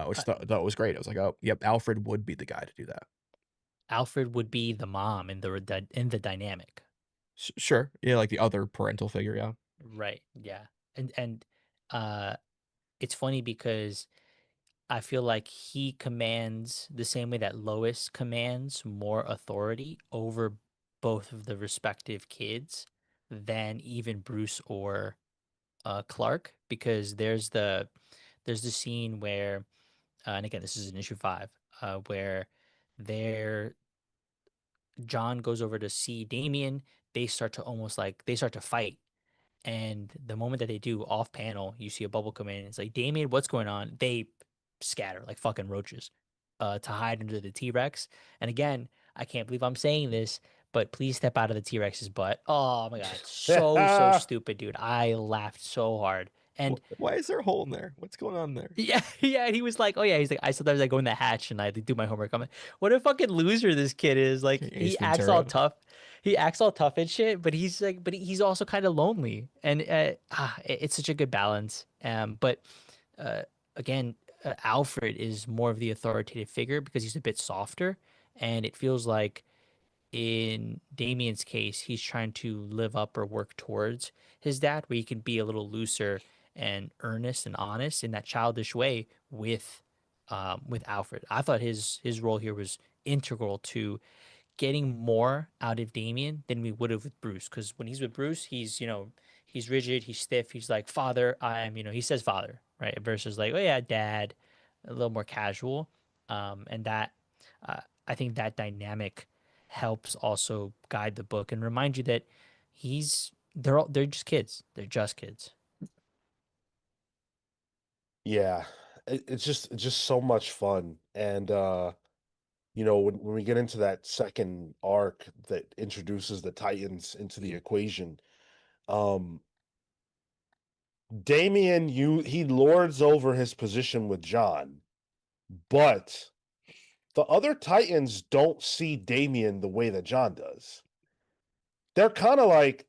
Which thought was great. I was like, oh, yep, Alfred would be the guy to do that. Alfred would be the mom in the dynamic. Sure, yeah, like the other parental figure, yeah. Right. Yeah. And uh it's funny because I feel like he commands the same way that Lois commands more authority over both of the respective kids than even Bruce or Clark, because there's the scene where and again this is in issue 5 where they're John goes over to see Damien. They start to fight. And the moment that they do off panel, you see a bubble come in. It's like, Damien, what's going on? They scatter like fucking roaches to hide under the T Rex. And again, I can't believe I'm saying this, but please step out of the T Rex's butt. Oh my God. So stupid, dude. I laughed so hard. And Why is there a hole in there? What's going on there? yeah, yeah. And he was like, oh yeah, he's like, I sometimes I go in the hatch and I do my homework. I'm like, what a fucking loser this kid is. Like Ace he acts all Ventura. tough. He acts all tough and shit, but he's also kind of lonely. And it's such a good balance. But uh, again, Alfred is more of the authoritative figure because he's a bit softer, and it feels like in Damien's case, he's trying to live up or work towards his dad, where he can be a little looser and earnest and honest in that childish way with Alfred. I thought his role here was integral to getting more out of Damien than we would have with Bruce. Because when he's with Bruce, he's rigid, he's stiff, he's like, father, he says father, right? Versus like, oh yeah, dad, a little more casual. And that, I think that dynamic helps also guide the book and remind you that they're just kids. They're just kids. Yeah, it's just so much fun. And when we get into that second arc that introduces the Titans into the equation, um Damien, he lords over his position with John, but the other Titans don't see Damien the way that John does. They're kind of like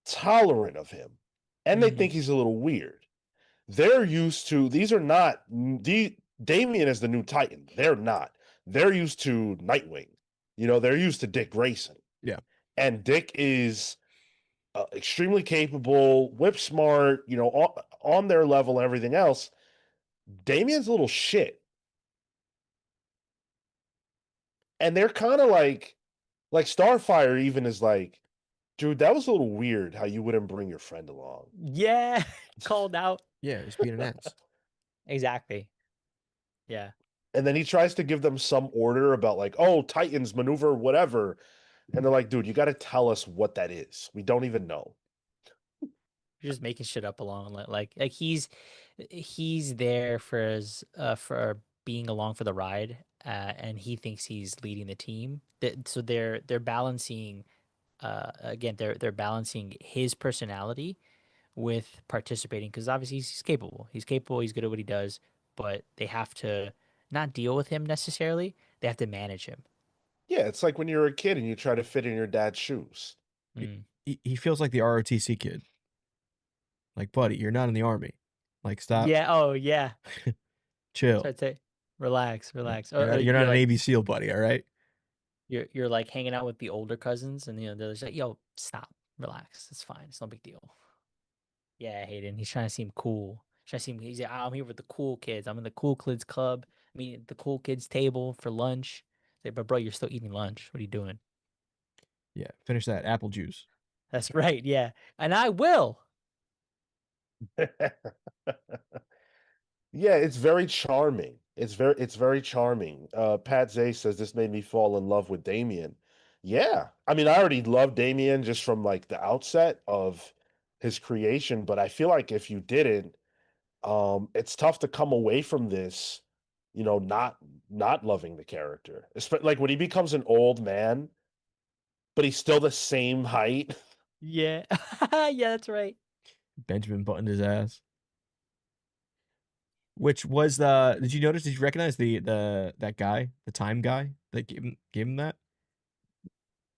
tolerant of him, and they Mm-hmm. think he's a little weird. They're used to these are not the Damien is the new Titan. They're not. They're used to Nightwing. They're used to Dick Grayson. Yeah. And Dick is extremely capable, whip smart, on their level, everything else. Damien's a little shit. And they're kind of like Starfire even is like, dude, that was a little weird how you wouldn't bring your friend along. Yeah, called out. Yeah, just being an ass. Exactly. Yeah. And then he tries to give them some order about like, oh, Titans maneuver, whatever. And they're like, dude, you got to tell us what that is. We don't even know. You're just making shit up along like he's there for being along for the ride, and he thinks he's leading the team. So they're balancing again they're balancing his personality with participating because obviously he's capable. He's capable. He's good at what he does, but they have to not deal with him necessarily. They have to manage him. Yeah, it's like when you're a kid and you try to fit in your dad's shoes. Mm. He feels like the ROTC kid. Like, buddy, you're not in the army. Like, stop. Yeah. Oh yeah. So Chill. I'd say relax, relax. You're Or not, you're you're not an like Navy SEAL, buddy, all right? you're like hanging out with the older cousins, and they're just like, "Yo, stop, relax, it's fine, it's no big deal." Yeah, Hayden. He's trying to seem cool. He's like, I'm here with the cool kids. I'm in the cool kids club. I mean, the cool kids table for lunch. Say, but bro, you're still eating lunch. What are you doing? Yeah, finish that apple juice. That's right. Yeah, and I will. Yeah, it's very charming. It's very charming. Pat Zay says this made me fall in love with Damien. Yeah. I mean, I already love Damien just from like the outset of his creation, but I feel like if you didn't, it's tough to come away from this, not loving the character. Like when he becomes an old man, but he's still the same height. Yeah, yeah, that's right. Benjamin buttoned his ass. Which was the? Did you notice? Did you recognize the that guy, the time guy that gave him that?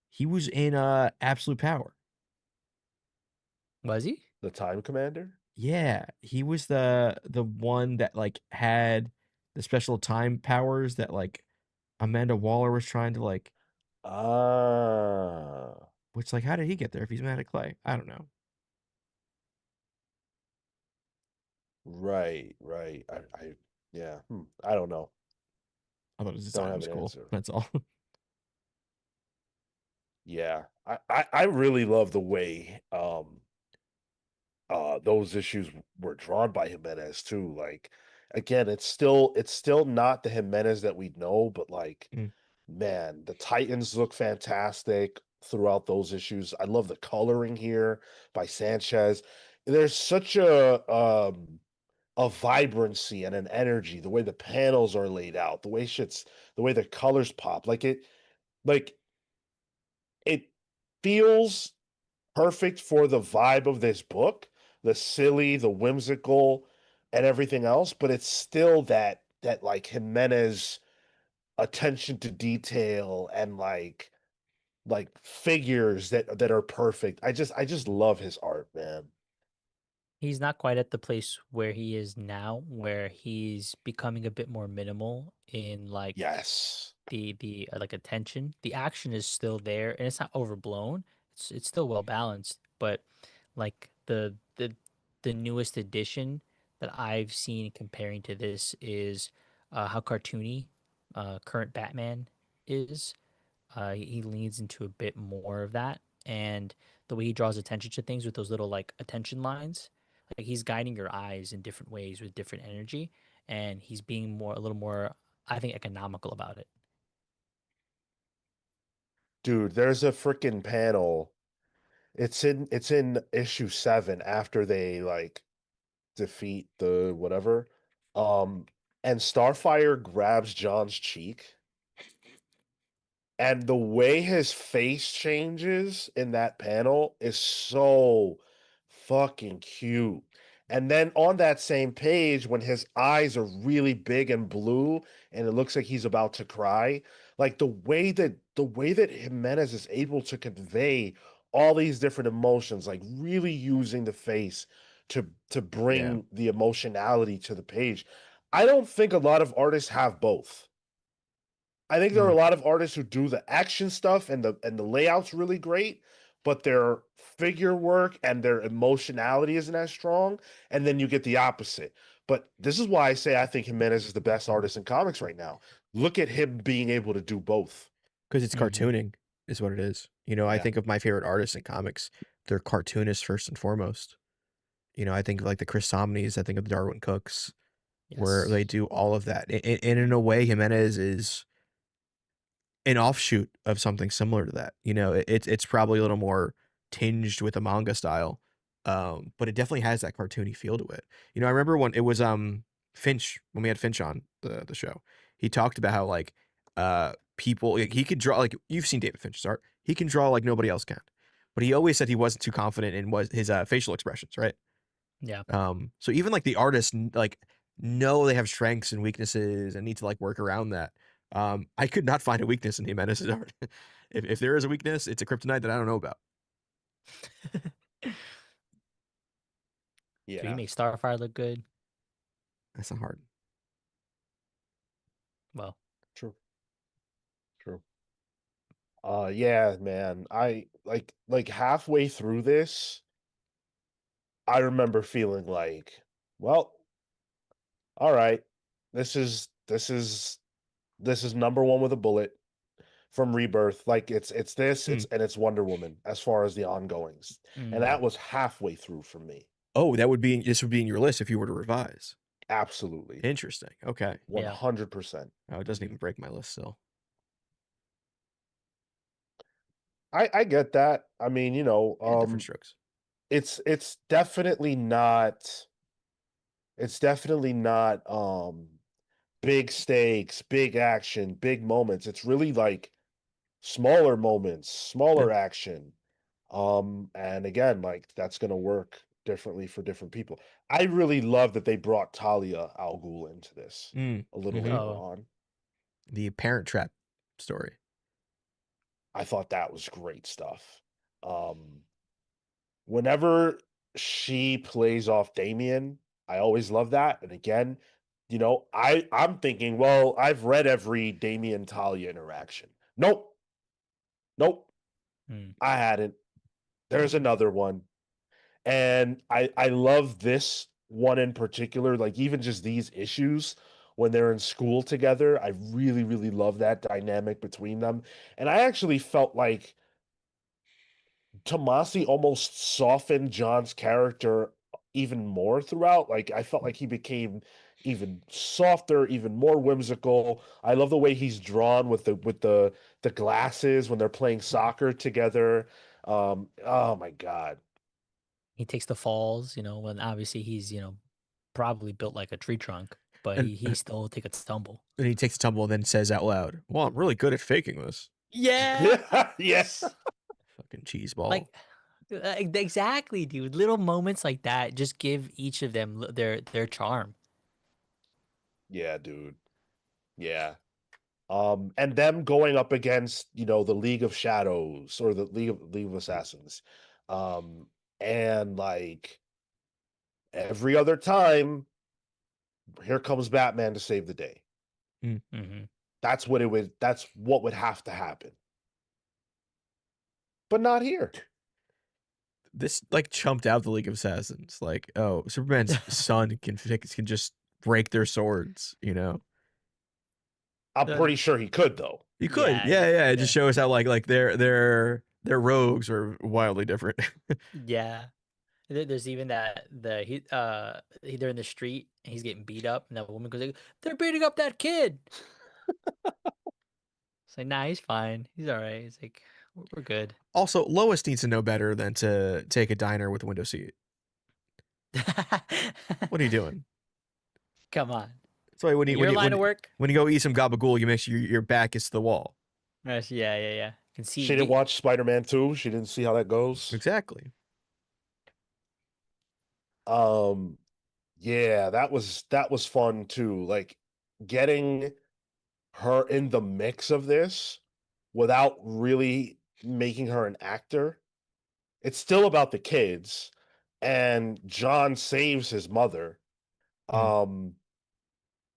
He was in Absolute Power. Was he? The Time Commander? Yeah, he was the one that like had the special time powers that like Amanda Waller was trying to like. Ah. Which like, how did he get there if he's mad at Clay? I don't know. Right, right. Yeah. I don't know. I thought his Don't design have was an cool. answer. That's all. Yeah. I really love the way those issues were drawn by Jimenez too. Like again, it's still not the Jimenez that we know, but like Mm. man, the Titans look fantastic throughout those issues. I love the coloring here by Sanchez. There's such a vibrancy and an energy, the way the panels are laid out, the way the colors pop. Like it feels perfect for the vibe of this book, the silly, the whimsical, and everything else, but it's still that like Jimenez attention to detail and like figures that are perfect. I just love his art, man. He's not quite at the place where he is now, where he's becoming a bit more minimal in like Yes. the like attention. The action is still there and it's not overblown. It's still well balanced, but like the newest addition that I've seen comparing to this is how cartoony current Batman is. He leans into a bit more of that, and the way he draws attention to things with those little like attention lines, like he's guiding your eyes in different ways with different energy, and he's being a little more, I think, economical about it. Dude, there's a freaking panel. It's in issue 7 after they like defeat the whatever. Um and Starfire grabs John's cheek, and the way his face changes in that panel is so fucking cute. And then on that same page, when his eyes are really big and blue and it looks like he's about to cry, like the way that Jimenez is able to convey all these different emotions, like really using the face to Yeah. bring the emotionality to the page. I don't think a lot of artists have both. I think there are Mm. a lot of artists who do the action stuff and the layout's really great, but their figure work and their emotionality isn't as strong. And then you get the opposite. But this is why I say I think Jimenez is the best artist in comics right now. Look at him being able to do both. Because it's Hmm. cartooning is what it is. I Yeah. think of my favorite artists in comics, they're cartoonists first and foremost. I think of like the Chris Somneys, I think of the Darwin Cooks, where they Yes. do all of that. And in a way, Jimenez is an offshoot of something similar to that. It's probably a little more tinged with a manga style, but it definitely has that cartoony feel to it. I remember when it was Finch, when we had Finch on the show, he talked about how like people, like, he could draw, like, you've seen David Finch's art, he can draw like nobody else can, but he always said he wasn't too confident in was his facial expressions, right? Yeah. So even like the artists like know they have strengths and weaknesses and need to like work around that. I could not find a weakness in Jimenez's art. If there is a weakness, it's a kryptonite that I don't know about. Dude, he Yeah. makes Starfire look good. That's not hard. Well, True. True. Yeah, man. I like halfway through this, I remember feeling like, well, all right, this is number one with a bullet from Rebirth. Like it's this, Hmm. it's Wonder Woman as far as the ongoings. And Mm. that was halfway through for me. Oh, this would be in your list if you were to revise. Absolutely. Interesting. Okay. Yeah. 100%. Oh, it doesn't even break my list still. I get that. I mean, Yeah, different strokes. it's definitely not big stakes, big action, big moments. It's really like smaller moments, Yeah. smaller action. And again, like that's gonna work differently for different people. I really love that they brought Talia al Ghul into this Mm. a little Mhm. later Oh, on. The Parent Trap story. I thought that was great stuff. Whenever she plays off Damien, I always love that. And again, I'm thinking, well, I've read every Damien Talia interaction. Nope, nope, mm. I hadn't. There's another one. And I love this one in particular, like even just these issues when they're in school together. I really, really love that dynamic between them. And I actually felt like Tomasi almost softened John's character even more throughout. Like I felt like he became even softer, even more whimsical. I love the way he's drawn with the glasses when they're playing soccer together. Oh my God. He takes the falls, when obviously he's, probably built like a tree trunk, but And he still take a tumble. and he takes a tumble and then says out loud, "Well, I'm really good at faking this." Yes. Fucking cheese ball. Like exactly, dude. Little moments like that just give each of them their charm. Yeah, dude. Yeah. And them going up against, the League of Shadows or the League of Assassins. Um, and like every other time, here comes Batman to save the day. Hmm. That's what would have to happen. But not here. This like chumped out the League of Assassins. Like, oh, Superman's son can just break their swords. I'm pretty sure he could though. You could, Yeah, yeah. It yeah, just shows how like their rogues are wildly different. yeah. There's even they're in the street and he's getting beat up, and that woman goes like, "They're beating up that kid." It's like, nah, he's fine. He's all right. He's like, we're good. Also, Lois needs to know better than to take a diner with a window seat. What are you doing? Come on. That's why when In you your when you line when of you, work? when you go eat some gabagool, you make sure your back is to the wall. Yes, yeah, yeah, yeah. Can see She didn't watch Spider-Man 2. She didn't see how that goes. Exactly. Um, yeah, that was fun too. Like getting her in the mix of this without really making her an actor. It's still about the kids, and John saves his mother. Hmm. Um,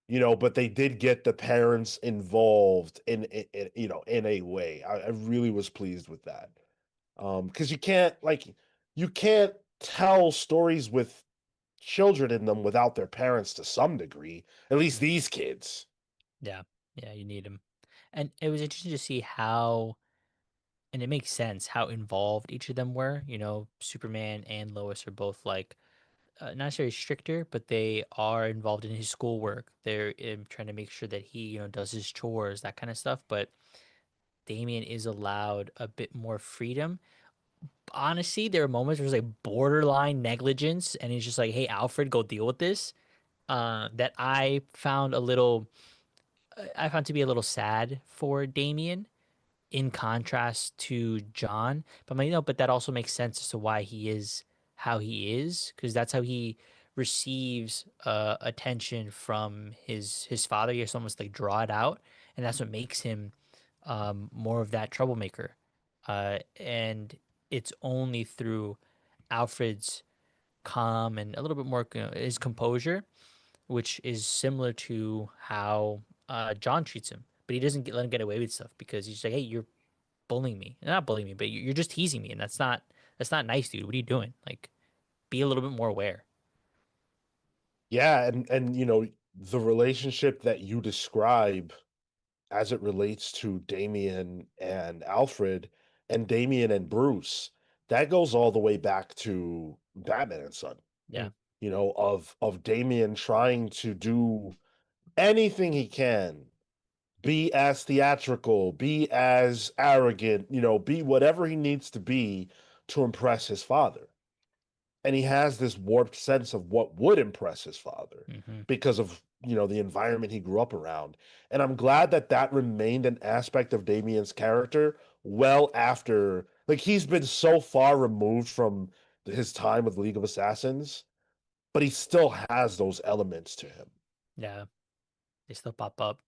but they did get the parents involved in a way. I really was pleased with that. Because you can't tell stories with children in them without their parents to some degree. At least these kids. Yeah, yeah, you need him. And it was interesting to see how, and it makes sense how involved each of them were. Superman and Lois are both like not necessarily stricter, but they are involved in his schoolwork. They're trying to make sure that he, does his chores, that kind of stuff. But Damien is allowed a bit more freedom. Honestly, there are moments where it's like borderline negligence, and he's just like, "Hey, Alfred, go deal with this." That I found to be a little sad for Damien in contrast to John. But I'm like, but that also makes sense as to why he is how he is, because that's how he receives attention from his father. He has to almost like draw it out, and that's what makes him more of that troublemaker. And it's only through Alfred's calm and a little bit more his composure, which is similar to how John treats him. But he doesn't let him get away with stuff because he's like, "Hey, you're bullying me, not bullying me, but you're just teasing me, and that's not nice, dude. What are you doing? Like, be a little bit more aware. Yeah, and you know, the relationship that you describe as it relates to Damien and Alfred and Damien and Bruce, that goes all the way back to Batman and Son. Yeah. You know, of Damien trying to do anything he can, be as theatrical, be as arrogant, you know, be whatever he needs to be to impress his father. And he has this warped sense of what would impress his father Mm-hmm. because of, you know, the environment he grew up around. And I'm glad that that remained an aspect of Damien's character well after, like, he's been so far removed from his time with League of Assassins, but he still has those elements to him. Yeah. They still pop up.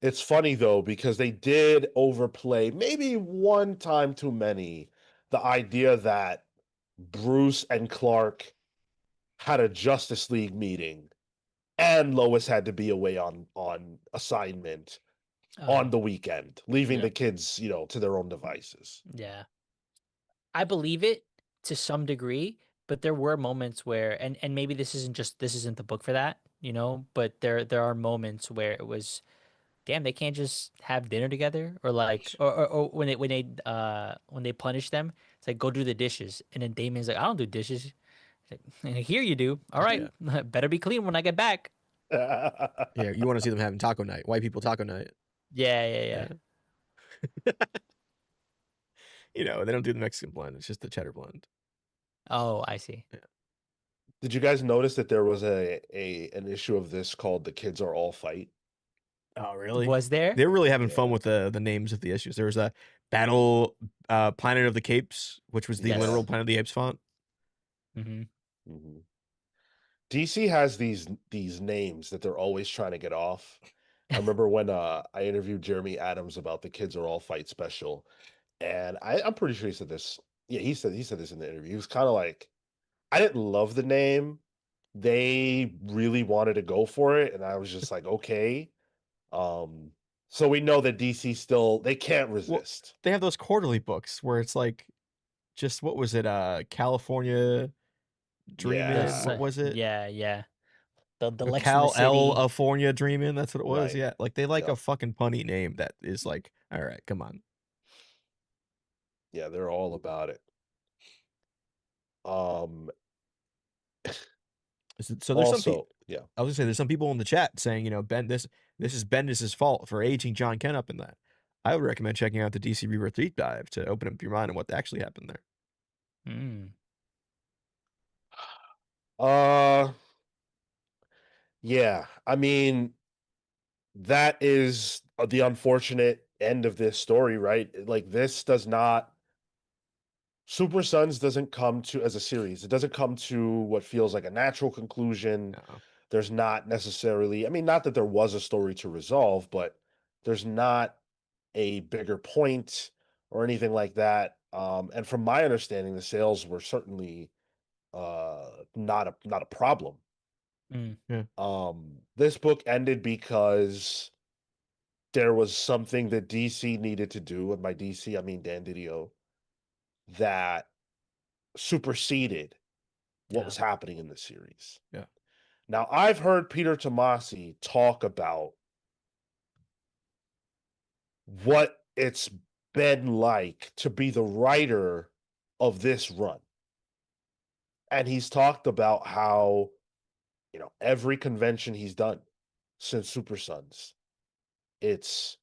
It's funny though, because they did overplay, maybe one time too many, the idea that Bruce and Clark had a Justice League meeting and Lois had to be away on assignment on the weekend, leaving Yeah. the kids, you know, to their own devices. Yeah. I believe it to some degree, but there were moments where and maybe this isn't the book for that, you know, but there are moments where it was damn, they can't just have dinner together or like or when they punish them, it's like go do the dishes. And then Damien's like, I don't do dishes. He's like, here you do. All right. Yeah. Better be clean when I get back. Yeah, you want to see them having taco night, white people taco night. Yeah, yeah, yeah. You know, they don't do the Mexican blend; it's just the cheddar blend. Oh, I see. Did you guys notice that there was a an issue of this called "The Kids Are All Fight"? Oh, really? Was there? They're really having fun Yeah. with the names of the issues. There was a Battle Planet of the Capes, which was the Yes. literal Planet of the Apes font. Mm-hmm. Mhm. DC has these names that they're always trying to get off. I remember when I interviewed Jeremy Adams about the Kids Are All Fight special, and I'm pretty sure he said this. Yeah, he said this in the interview. He was kind of like, I didn't love the name. They really wanted to go for it, and I was just like, okay. Um, so we know that DC still they can't resist. They have those quarterly books where it's like, just what was it? California Dreamin'? Yeah. What was it? Yeah, yeah. The A Lex in the Cal City. California Dreamin'? That's what it was. Right. Yeah, like they like a Yep. fucking punny name that is like, all right, come on. Yeah, they're all about it. Um, So there's some people. also, yeah. I was gonna say there's some people in the chat saying, you know, this is Bendis' fault for aging John Kent up in that. I would recommend checking out the DC Rebirth deep dive to open up your mind on what actually happened there. Mm. Uh, yeah. I mean, that is the unfortunate end of this story, right? Like this does not Super Sons doesn't come to as a series. It doesn't come to what feels like a natural conclusion. No. There's not necessarily, I mean, not that there was a story to resolve, but there's not a bigger point or anything like that. And from my understanding, the sales were certainly not a problem. Mm. Yeah. This book ended because there was something that DC needed to do, and by DC I mean Dan Didio, that superseded what Yeah. was happening in the series. Yeah. Now, I've heard Peter Tomasi talk about what it's been like to be the writer of this run. And he's talked about how, you know, every convention he's done since Super Sons, it's,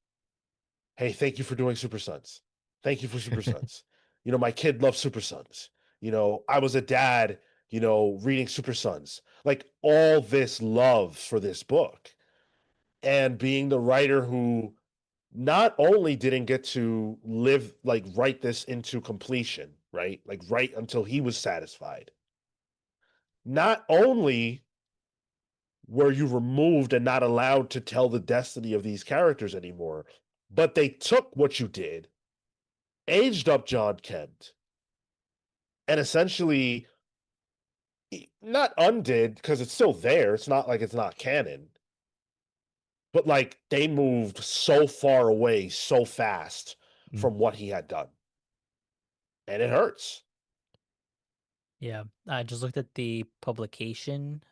hey, thank you for doing Super Sons. Thank you for Super Sons. You know, my kid loves Super Sons. You know, I was a dad, you know, reading Super Sons. Like all this love for this book. And being the writer who not only didn't get to live, like, write this into completion, right? Like, write until he was satisfied. Not only were you removed and not allowed to tell the destiny of these characters anymore, but they took what you did, aged up John Kent, and essentially not undid because it's still there. It's not like it's not canon, but like they moved so far away so fast Mm. from what he had done. And it hurts. Yeah, I just looked at the publication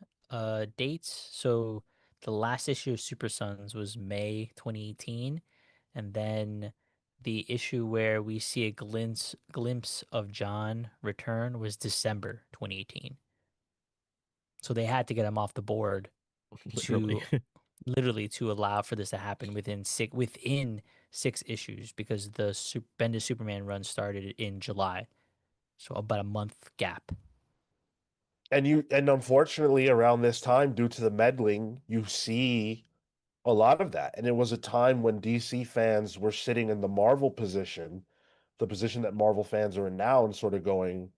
dates. So the last issue of Super Sons was May 2018, and then the issue where we see a glimpse of John return was December 2018. So they had to get him off the board Literally. to literally to allow for this to happen within 6 issues, because the Bendis Superman run started in July, so about a month gap. And unfortunately around this time, due to the meddling, you see a lot of that. And it was a time when DC fans were sitting in the Marvel position, the position that Marvel fans are in now, and sort of going,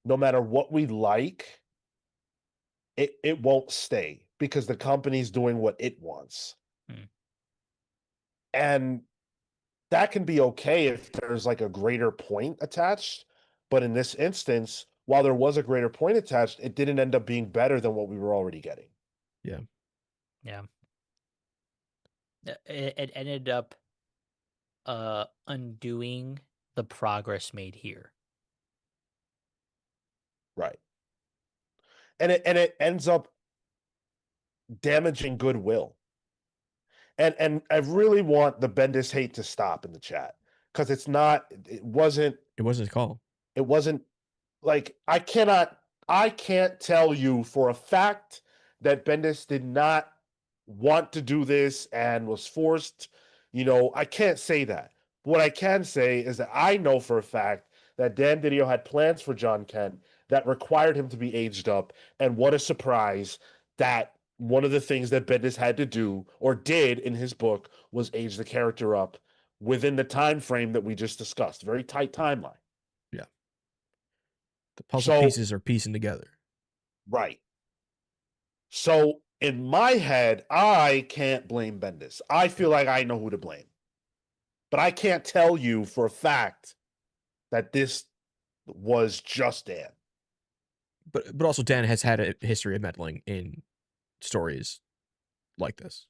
no matter what we like, it won't stay because the company's doing what it wants. Hmm. And that can be okay if there's like a greater point attached. But in this instance, while there was a greater point attached, it didn't end up being better than what we were already getting. Yeah. Yeah. It ended up undoing the progress made here. Right. And it ends up damaging goodwill. And I really want the Bendis hate to stop in the chat, because it wasn't It wasn't his call. it wasn't like I can't tell you for a fact that Bendis did not want to do this and was forced. I can't say that. What I can say is that I know for a fact that Dan Didio had plans for John Kent that required him to be aged up. And what a surprise that one of the things that Bendis had to do or did in his book was age the character up within the time frame that we just discussed. Very tight timeline. Yeah. The puzzle So, pieces are piecing together. right. So in my head, I can't blame Bendis. I feel like I know who to blame. But I can't tell you for a fact that this was just Dan. But also Dan has had a history of meddling in stories like this.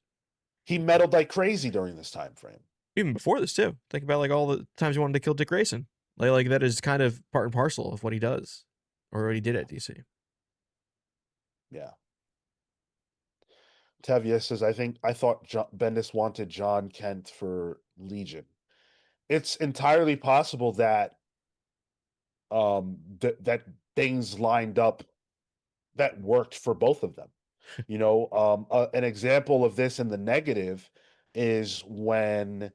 He meddled like crazy during this time frame. Even before this too. Think about like all the times he wanted to kill Dick Grayson. Like that is kind of part and parcel of what he does, or what he did at DC. Yeah. Tevye says, I thought Bendis wanted John Kent for Legion. It's entirely possible that that things lined up that worked for both of them. An example of this in the negative is when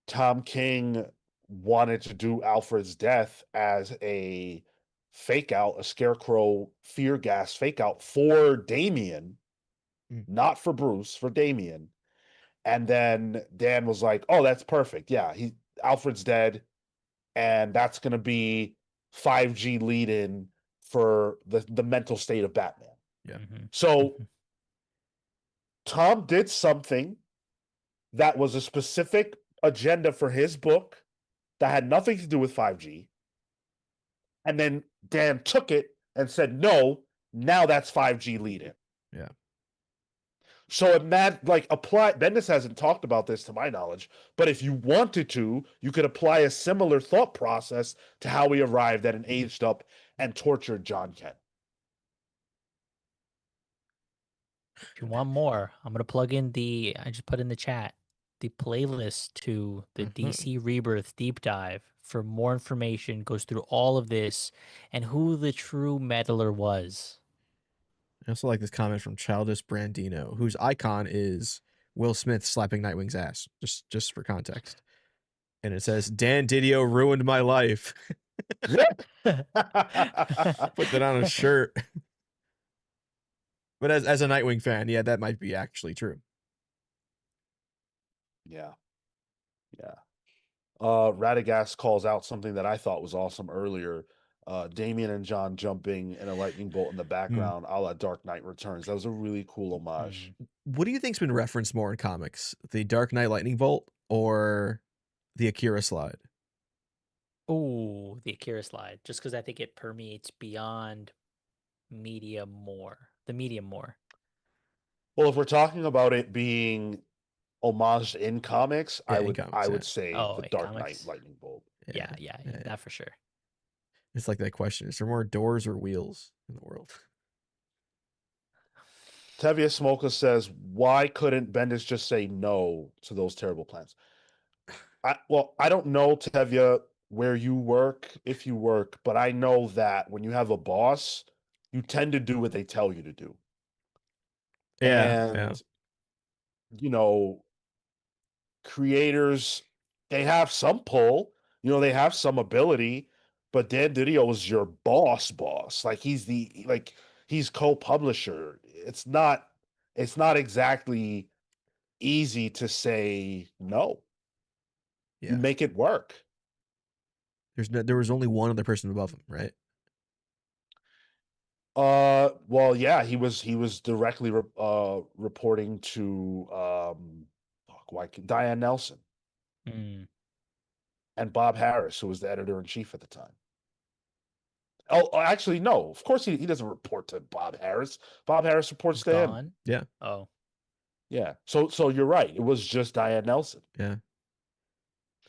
Tom King wanted to do Alfred's death as a fake out, a scarecrow fear gas fake out for Damian, not for Bruce, for Damian. And then Dan was like, "Oh, that's perfect. Yeah, Alfred's dead, and that's going to be 5G lead in for the mental state of Batman." Yeah. Mm-hmm. So Tom did something that was a specific agenda for his book that had nothing to do with 5G. And then Dan took it and said, no, now that's 5G lead in. Yeah. So Bendis hasn't talked about this to my knowledge, but if you wanted to, you could apply a similar thought process to how we arrived at an aged up and tortured John Kent. If you want more, I'm gonna plug in I just put in the chat the playlist to the DC Rebirth deep dive for more information. Goes through all of this and who the true meddler was. I also like this comment from Childish Brandino, whose icon is Will Smith slapping Nightwing's ass, just for context. And it says, Dan Didio ruined my life. Put that on a shirt. But as a Nightwing fan, yeah, that might be actually true. Yeah. Radagast calls out something that I thought was awesome earlier. Damian and John jumping in a lightning bolt in the background, a la Dark Knight Returns. That was a really cool homage. What do you think's been referenced more in comics? The Dark Knight lightning bolt or the Akira slide? Oh, the Akira slide. Just because I think it permeates beyond media more. The medium more. Well, if we're talking about it being homaged in comics, Yeah, I in would comics, say Oh, the in Dark comics? Knight lightning bolt. Yeah, that for sure. It's like that question: is there more doors or wheels in the world? Tevye Smoka says, why couldn't Bendis just say no to those terrible plans? I don't know, Tevye, where you work, if you work, but I know that when you have a boss, you tend to do what they tell you to do. Yeah, yeah. And, you know, creators, they have some pull, they have some ability, but Dan Didio is your boss. Like he's co-publisher. It's not exactly easy to say no. You Yeah. make it work. There was only one other person above him, right? Well, yeah, he was directly reporting to Diane Nelson Mm. and Bob Harris, who was the editor in chief at the time. Oh, actually, no. Of course, he doesn't report to Bob Harris. Bob Harris reports He's to him. gone. Yeah, Oh, Yeah. So you're right. It was just Diane Nelson. yeah.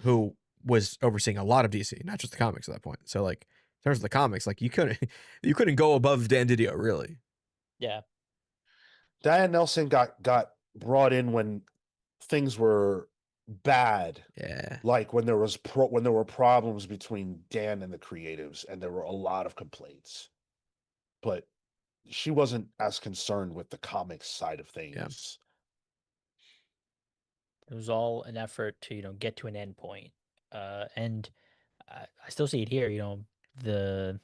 Who was overseeing a lot of DC, not just the comics at that point. So like in terms of the comics, like you couldn't go above Dan Didio, really. yeah. Diane Nelson got brought in when things were bad, Yeah. like when there were problems between Dan and the creatives, and there were a lot of complaints. But she wasn't as concerned with the comics side of things. It was all an effort to, get to an end point. And I still see it here, even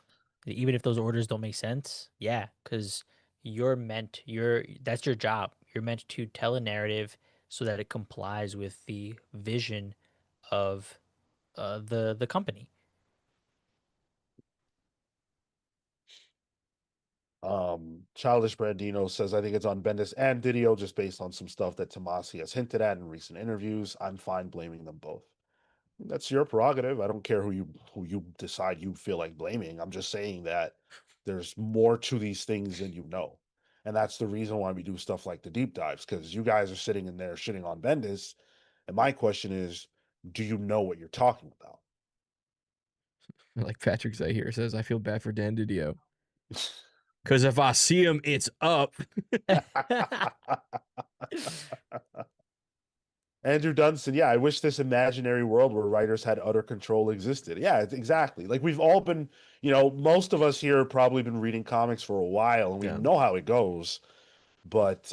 if those orders don't make sense, yeah, because that's your job. You're meant to tell a narrative so that it complies with the vision of the company. Childish Brandino says, I think it's on Bendis and Didio just based on some stuff that Tomasi has hinted at in recent interviews. I'm fine blaming them both. That's your prerogative. I don't care who you decide you feel like blaming. I'm just saying that there's more to these things than you know. And that's the reason why we do stuff like the deep dives, because you guys are sitting in there shitting on Bendis. And my question is, do you know what you're talking about? Like Patrick Zahir says, I feel bad for Dan Didio. Because if I see him, it's up. Andrew Dunstan, yeah, I wish this imaginary world where writers had utter control existed. Yeah, exactly. Like we've all been, most of us here have probably been reading comics for a while and we Yeah. know how it goes. But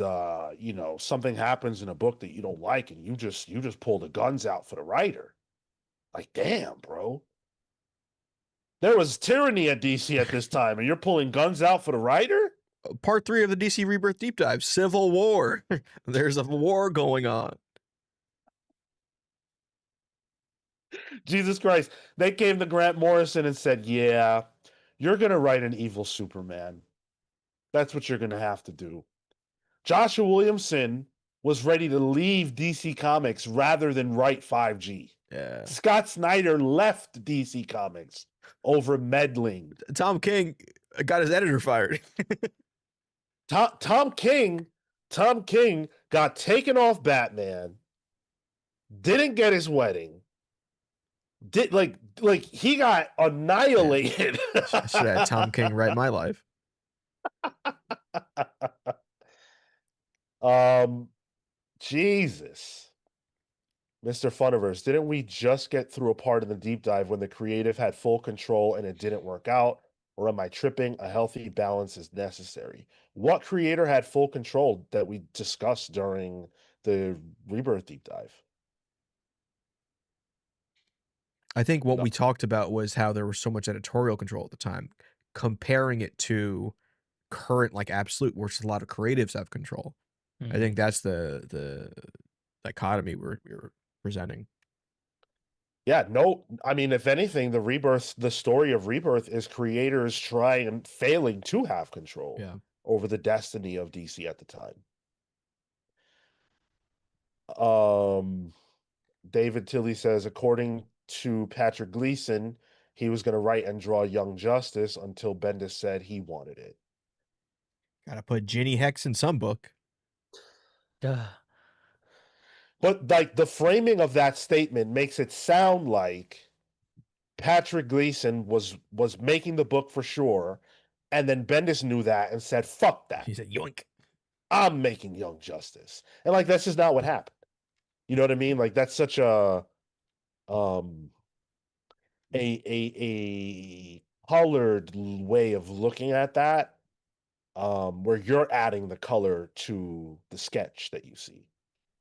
something happens in a book that you don't like and you just pull the guns out for the writer. Like, damn, bro. There was tyranny at DC at this time, and you're pulling guns out for the writer? Part 3 of the DC Rebirth deep dive, Civil War. There's a war going on. Jesus Christ. They came to Grant Morrison and said, yeah, you're going to write an evil Superman. That's what you're going to have to do. Joshua Williamson was ready to leave DC Comics rather than write 5G. Yeah. Scott Snyder left DC Comics over meddling. Tom King got his editor fired. Tom King got taken off Batman, didn't get his wedding, did like he got annihilated. Should have had Tom King write my life. Jesus. Mr. Funiverse, didn't we just get through a part in the deep dive when the creative had full control and it didn't work out? Or am I tripping? A healthy balance is necessary. What creator had full control that we discussed during the Rebirth deep dive? I think what we talked about was how there was so much editorial control at the time, comparing it to current like Absolute, where a lot of creatives have control. I think that's the dichotomy we were presenting. Yeah, no, I mean, if anything, the story of Rebirth is creators trying and failing to have control over the destiny of DC at the time. David Tilley says, according to Patrick Gleason, he was going to write and draw Young Justice until Bendis said he wanted it. Gotta put Ginny Hex in some book. But like the framing of that statement makes it sound like Patrick Gleason was making the book for sure, and then Bendis knew that and said, "Fuck that! He said, "Yoink." I'm making Young Justice," and like that's just not what happened. You know what I mean? Like that's such um a colored way of looking at that, where you're adding the color to the sketch that you see,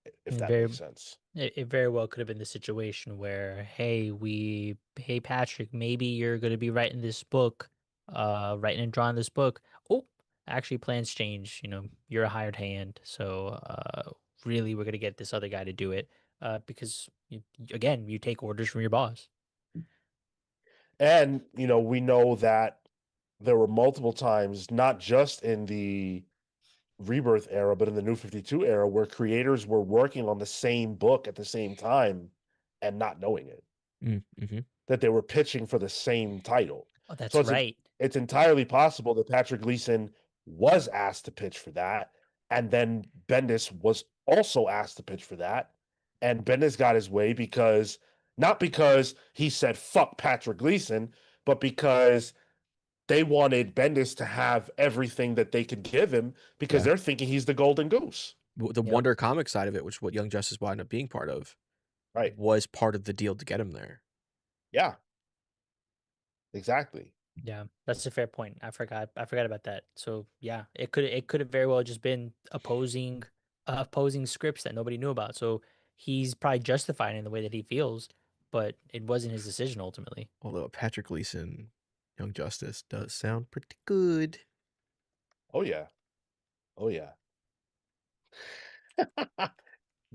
if And that very makes sense. it very well could have been the situation where, hey Patrick, maybe you're gonna be writing this book, writing and drawing this book. Oh, actually plans change. You're a hired hand, so really we're gonna get this other guy to do it. Because again, you take orders from your boss. And we know that there were multiple times, not just in the Rebirth era, but in the New 52 era, where creators were working on the same book at the same time and not knowing it, Mm-hmm. that they were pitching for the same title. Oh, So that's right. it's entirely possible that Patrick Gleason was asked to pitch for that, and then Bendis was also asked to pitch for that, and Bendis got his way because not because he said fuck Patrick Gleason, but because they wanted Bendis to have everything that they could give him because Yeah. they're thinking he's the golden goose. The Yep. Wonder comic side of it, which is what Young Justice wound up being part of, Right. was part of the deal to get him there. Yeah. Exactly. Yeah, that's a fair point. I forgot about that. So yeah, it could have very well just been opposing scripts that nobody knew about. So he's probably justified in the way that he feels, but it wasn't his decision ultimately. Although Patrick Gleason, Young Justice, does sound pretty good. Oh yeah. Oh yeah.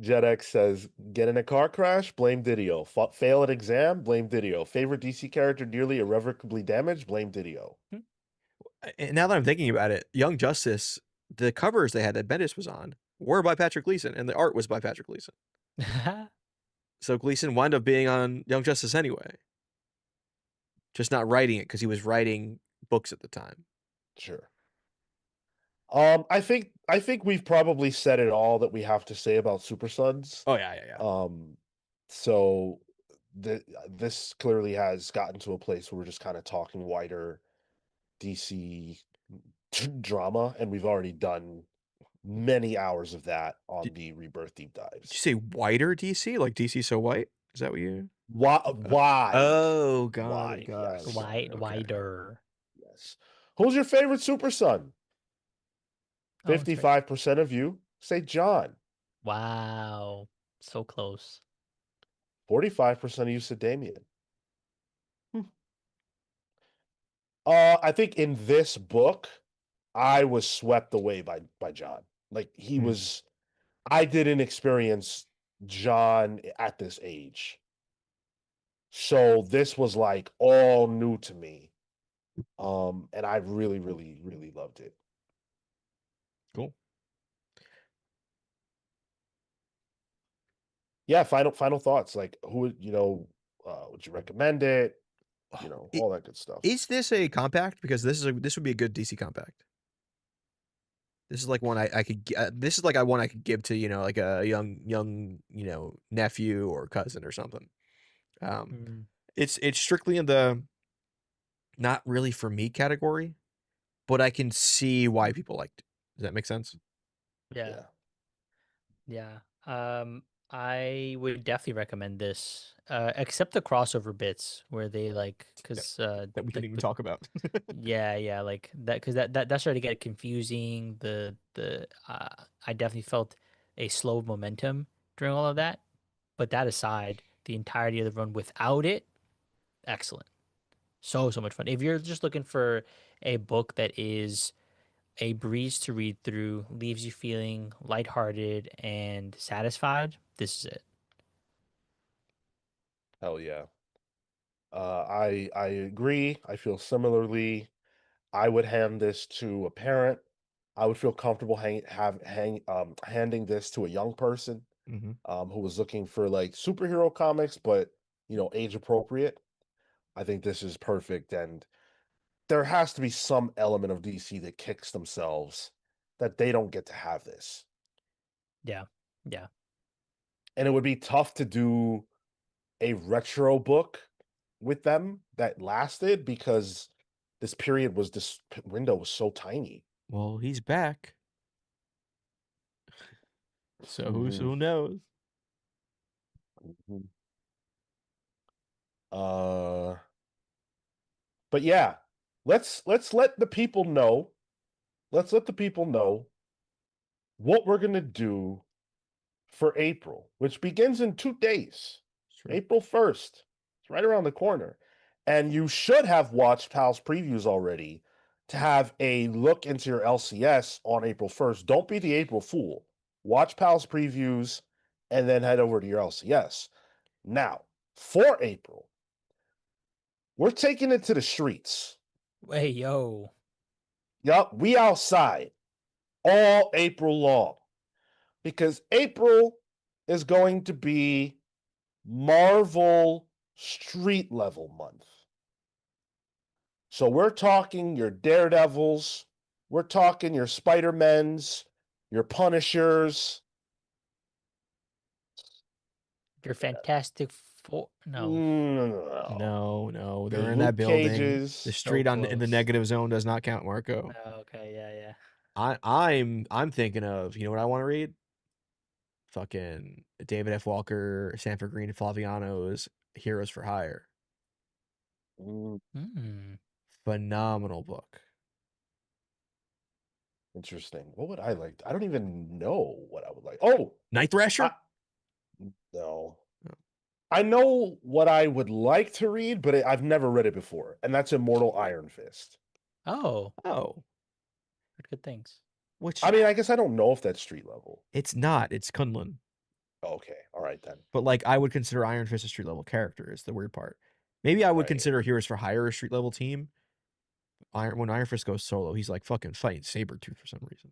JetX says, get in a car crash, blame Didio. Fail at exam, blame Didio. Favorite DC character nearly irrevocably damaged, blame Didio. And now that I'm thinking about it, Young Justice, the covers they had that Bendis was on were by Patrick Gleason, and the art was by Patrick Gleason. So Gleason wound up being on Young Justice anyway, just not writing it because he was writing books at the time. Sure. I think we've probably said it all that we have to say about Super Sons. Oh yeah. So this clearly has gotten to a place where we're just kind of talking wider DC drama, and we've already done many hours of that on Did, the Rebirth deep did dives. you say whiter DC? Like DC so white? Is that what you? Why? Oh, got Why? it. Got Yes. it. Got it. Okay. Wider. Yes. Who's your favorite Super Son? Oh, that's right. 55% of you say John. Wow, so close. 45% of you said Damien. I think in this book, I was swept away by John. Like I didn't experience John at this age. So this was like all new to me. And I really, really, really loved it. Cool. Yeah, final thoughts. Like who would would you recommend it? All that good stuff. Is this a compact? Because this would be a good DC compact. This is like one I could. This is like one I could give to like a young nephew or cousin or something. It's strictly in the not really for me category, but I can see why people liked it. Does that make sense? Yeah. I would definitely recommend this, except the crossover bits where they because That we didn't even talk about. yeah, like that, because that started to get confusing. I definitely felt a slow momentum during all of that, but that aside, the entirety of the run without it, excellent. So much fun. If you're just looking for a book that is a breeze to read through, leaves you feeling lighthearted and satisfied, this is it. Hell yeah. I agree. I feel similarly. I would hand this to a parent. I would feel comfortable handing this to a young person who was looking for like superhero comics, but age appropriate. I think this is perfect, and there has to be some element of DC that kicks themselves that they don't get to have this. Yeah. And it would be tough to do a retro book with them that lasted this window was so tiny. Well, he's back. So who knows? Mhm. But yeah, let's let the people know. Let's let the people know what we're gonna do for April, which begins in 2 days. Sure. April 1st. It's right around the corner. And you should have watched Pal's previews already to have a look into your LCS on April 1st. Don't be the April Fool. Watch Pal's previews and then head over to your LCS. Now, for April, we're taking it to the streets. Hey, yo. Yup, we outside all April long. Because April is going to be Marvel street level month. So we're talking your Daredevils, we're talking your Spider-Mens, your Punishers. Your Fantastic Four. No. No, Your they're in that Luke building. Cages. The street in the close. negative zone does not count, Marco. Oh, okay, yeah. I'm thinking of, you know what I want to read? Fucking David F. Walker, Sanford Green, and Flaviano's Heroes for Hire. Phenomenal book. Interesting. What would I like? I don't even know what I would like. Oh, Night Thrasher? no. Oh. I know what I would like to read, but I've never read it before, and that's Immortal Iron Fist. Oh, Oh. good things. Which, I mean, I guess I don't know if that's street level. it's not. It's Kunlun. Okay, all right then. But like, I would consider Iron Fist a street level character. Is the weird part. Maybe I would Right. consider Heroes for Hire a street level team. When Iron Fist goes solo, he's like fucking fighting Sabretooth for some reason.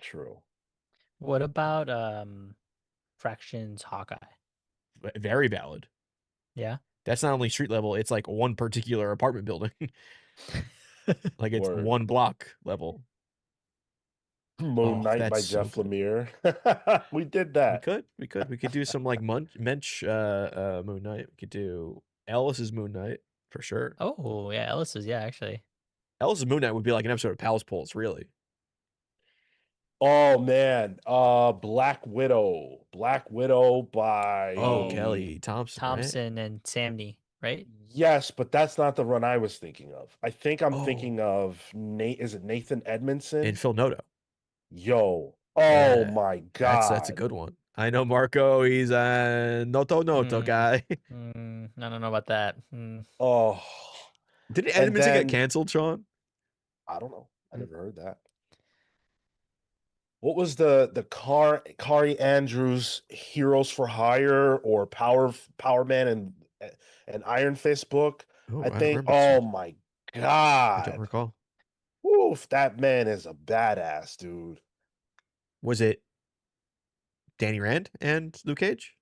True. What about Fraction's Hawkeye? Very valid. Yeah. That's not only street level, it's like one particular apartment building. Like it's Word. one block level. Moon Knight by that's so Jeff good. Lemire. We did that. We could do some like Mensch Moon Knight. We could do Ellis's Moon Knight for sure. Oh, yeah, Ellis's, yeah, actually. Ellis's Moon Knight would be like an episode of Pals Pulse, really. Oh man, Black Widow. Black Widow by Kelly Thompson. Right? Thompson and Samney, right? Yes, but that's not the run I was thinking of. I think I'm Oh. thinking of is it Nathan Edmondson? And Phil Noto. Yo. Yeah. Oh my god. That's a good one. I know Marco, he's a Noto guy. I don't know about that. Oh. Did And Edmondson then- get canceled, Sean? I don't know. I never heard that. What was the Kari Andrews Heroes for Hire or Power Man and Iron Fist book? Oh, I don't think. remember Oh seeing- my I god. don't recall. Oof, that man is a badass, dude. Was it Danny Rand and Luke Cage?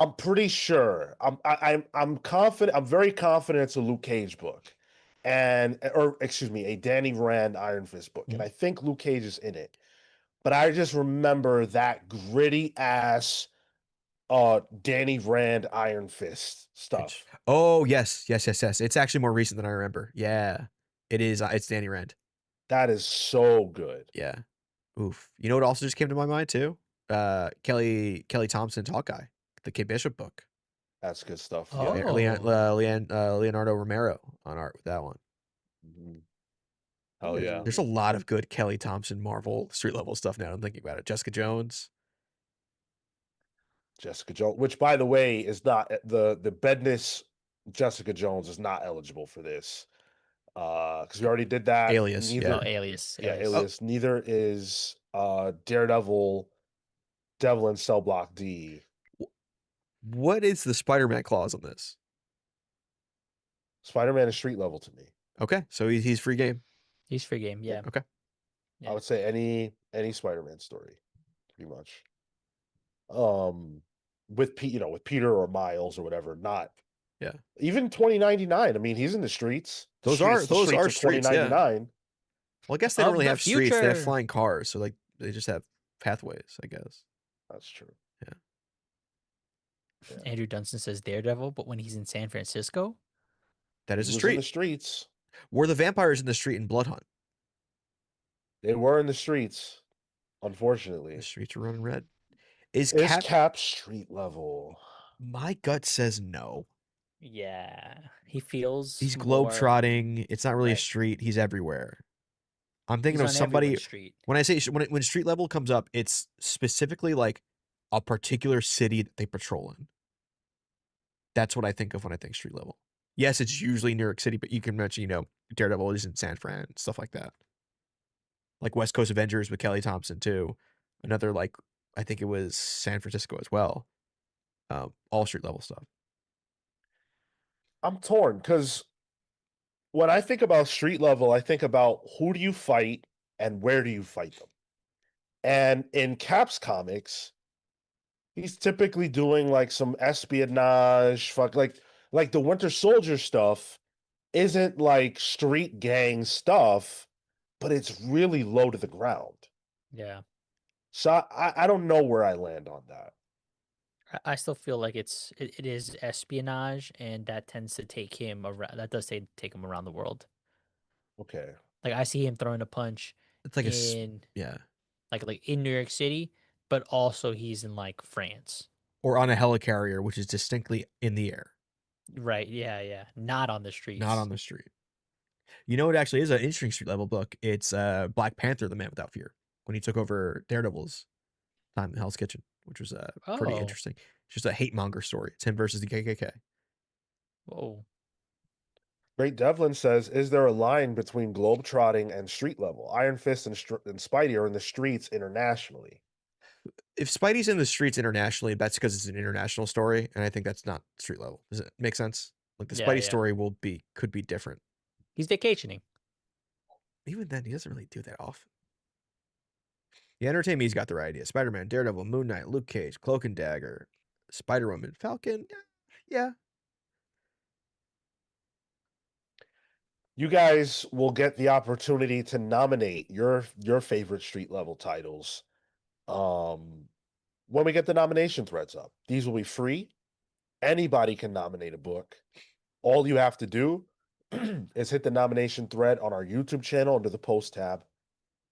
I'm pretty sure. I'm confident. I'm very confident it's a Luke Cage book, or excuse me, a Danny Rand Iron Fist book, and I think Luke Cage is in it. But I just remember that gritty ass, Danny Rand Iron Fist stuff. Oh yes. It's actually more recent than I remember. Yeah, it is. It's Danny Rand. That is so good. Yeah. Oof. You know what also just came to my mind too? Kelly Thompson's Hawkeye, the Kate Bishop book. That's good stuff. Oh. Yeah. Leonardo Romero on art with that one. Mhm. Hell yeah. There's a lot of good Kelly Thompson Marvel street level stuff now. I'm thinking about it. Jessica Jones. Jessica Jones, which by the way is not the Bedness. Jessica Jones is not eligible for this, because we already did that. Alias, Neither, Oh, Alias. yeah, Alias. Alias. Neither is Daredevil, Devil in Cell Block D. What is the Spider-Man clause on this? Spider-Man is street level to me. Okay, so he's free game. He's free game, yeah. Okay. Yeah. I would say any Spider-Man story, pretty much. With Peter or Miles or whatever, not. Yeah. Even 2099. I mean, he's in the streets. Those are streets, yeah. 2099. Well, I guess they don't Of really the have streets. They have future. flying cars, so like they just have pathways, I guess. That's true. Andrew Dunstan says Daredevil, but when he's in San Francisco, That is He a was in the street. streets. Were the vampires in the street in Blood Hunt? They were in the streets, The unfortunately. streets are running red. Is Is Cap? Cap street level? My gut says no. Yeah, he feels He's more globetrotting. It's not really a right. street. He's everywhere. I'm thinking He's of on somebody. everyone's street. When I say when street level comes up, it's specifically like a particular city that they patrol in. That's what I think of when I think street level. Yes, it's usually New York City, but you can mention, Daredevil is in San Fran, stuff like that. Like West Coast Avengers with Kelly Thompson too. Another like I think it was San Francisco as well. All street level stuff. I'm torn because when I think about street level, I think about who do you fight and where do you fight them. And in Cap's comics, he's typically doing like some espionage, like the Winter Soldier stuff isn't like street gang stuff, but it's really low to the ground. Yeah, So I don't know where I land on that. I still feel like it is espionage, and that tends to take him around. That does take him around the world. Okay. Like I see him throwing a punch It's like in yeah. like in New York City, but also he's in like France. Or on a helicarrier, which is distinctly in the air, Right? Yeah, yeah. Not on the streets. not on the street. You know, it actually is an interesting street level book. It's Black Panther: The Man Without Fear, when he took over Daredevil's time in Hell's Kitchen, which was pretty Oh, interesting. It's just a hate monger story. It's him versus the KKK. whoa. Great Devlin says, is there a line between globetrotting and street level? Iron Fist and Spidey are in the streets internationally. If Spidey's in the streets internationally, that's because it's an international story, and I think that's not street level. Does it make sense? Like the Yeah, Spidey yeah. story could be different. He's vacationing. Even then, he doesn't really do that often. Yeah, Entertain Me's got the right idea. Spider-Man, Daredevil, Moon Knight, Luke Cage, Cloak and Dagger, Spider-Woman, Falcon. Yeah. You guys will get the opportunity to nominate your favorite street level titles when we get the nomination threads up. These will be free. Anybody can nominate a book. All you have to do is hit the nomination thread on our YouTube channel under the post tab,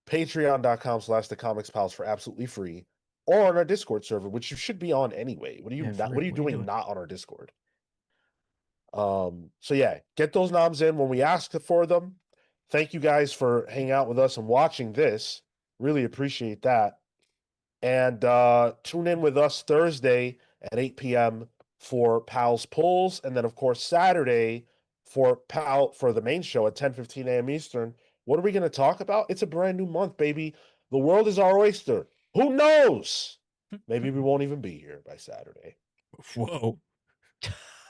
patreon.com/thecomicspals for absolutely free, or on our Discord server, which you should be on anyway. What are you Yeah, not for what are real. you What are you doing doing? not on our Discord? So yeah, get those noms in when we ask for them. Thank you guys for hanging out with us and watching this. Really appreciate that. And tune in with us Thursday at 8 p.m. for Pal's Polls, and then of course Saturday for the main show at 10:15 a.m. Eastern. What are we going to talk about? It's a brand new month, baby. The world is our oyster. Who knows? Maybe we won't even be here by Saturday. Whoa.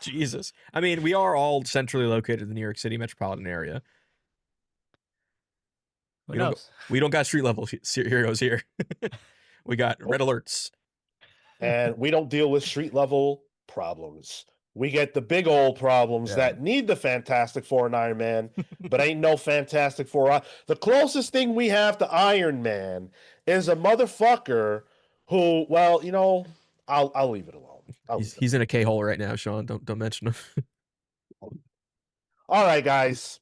Jesus. I mean, we are all centrally located in the New York City metropolitan area. Who knows? We don't got street level heroes here. We got red alerts. And we don't deal with street level problems. We get the big old problems that need the Fantastic Four and Iron Man, but ain't no Fantastic Four. The closest thing we have to Iron Man is a motherfucker who, well, I'll leave it alone. He's in a K-hole right now, Sean. Don't mention him. All right, guys.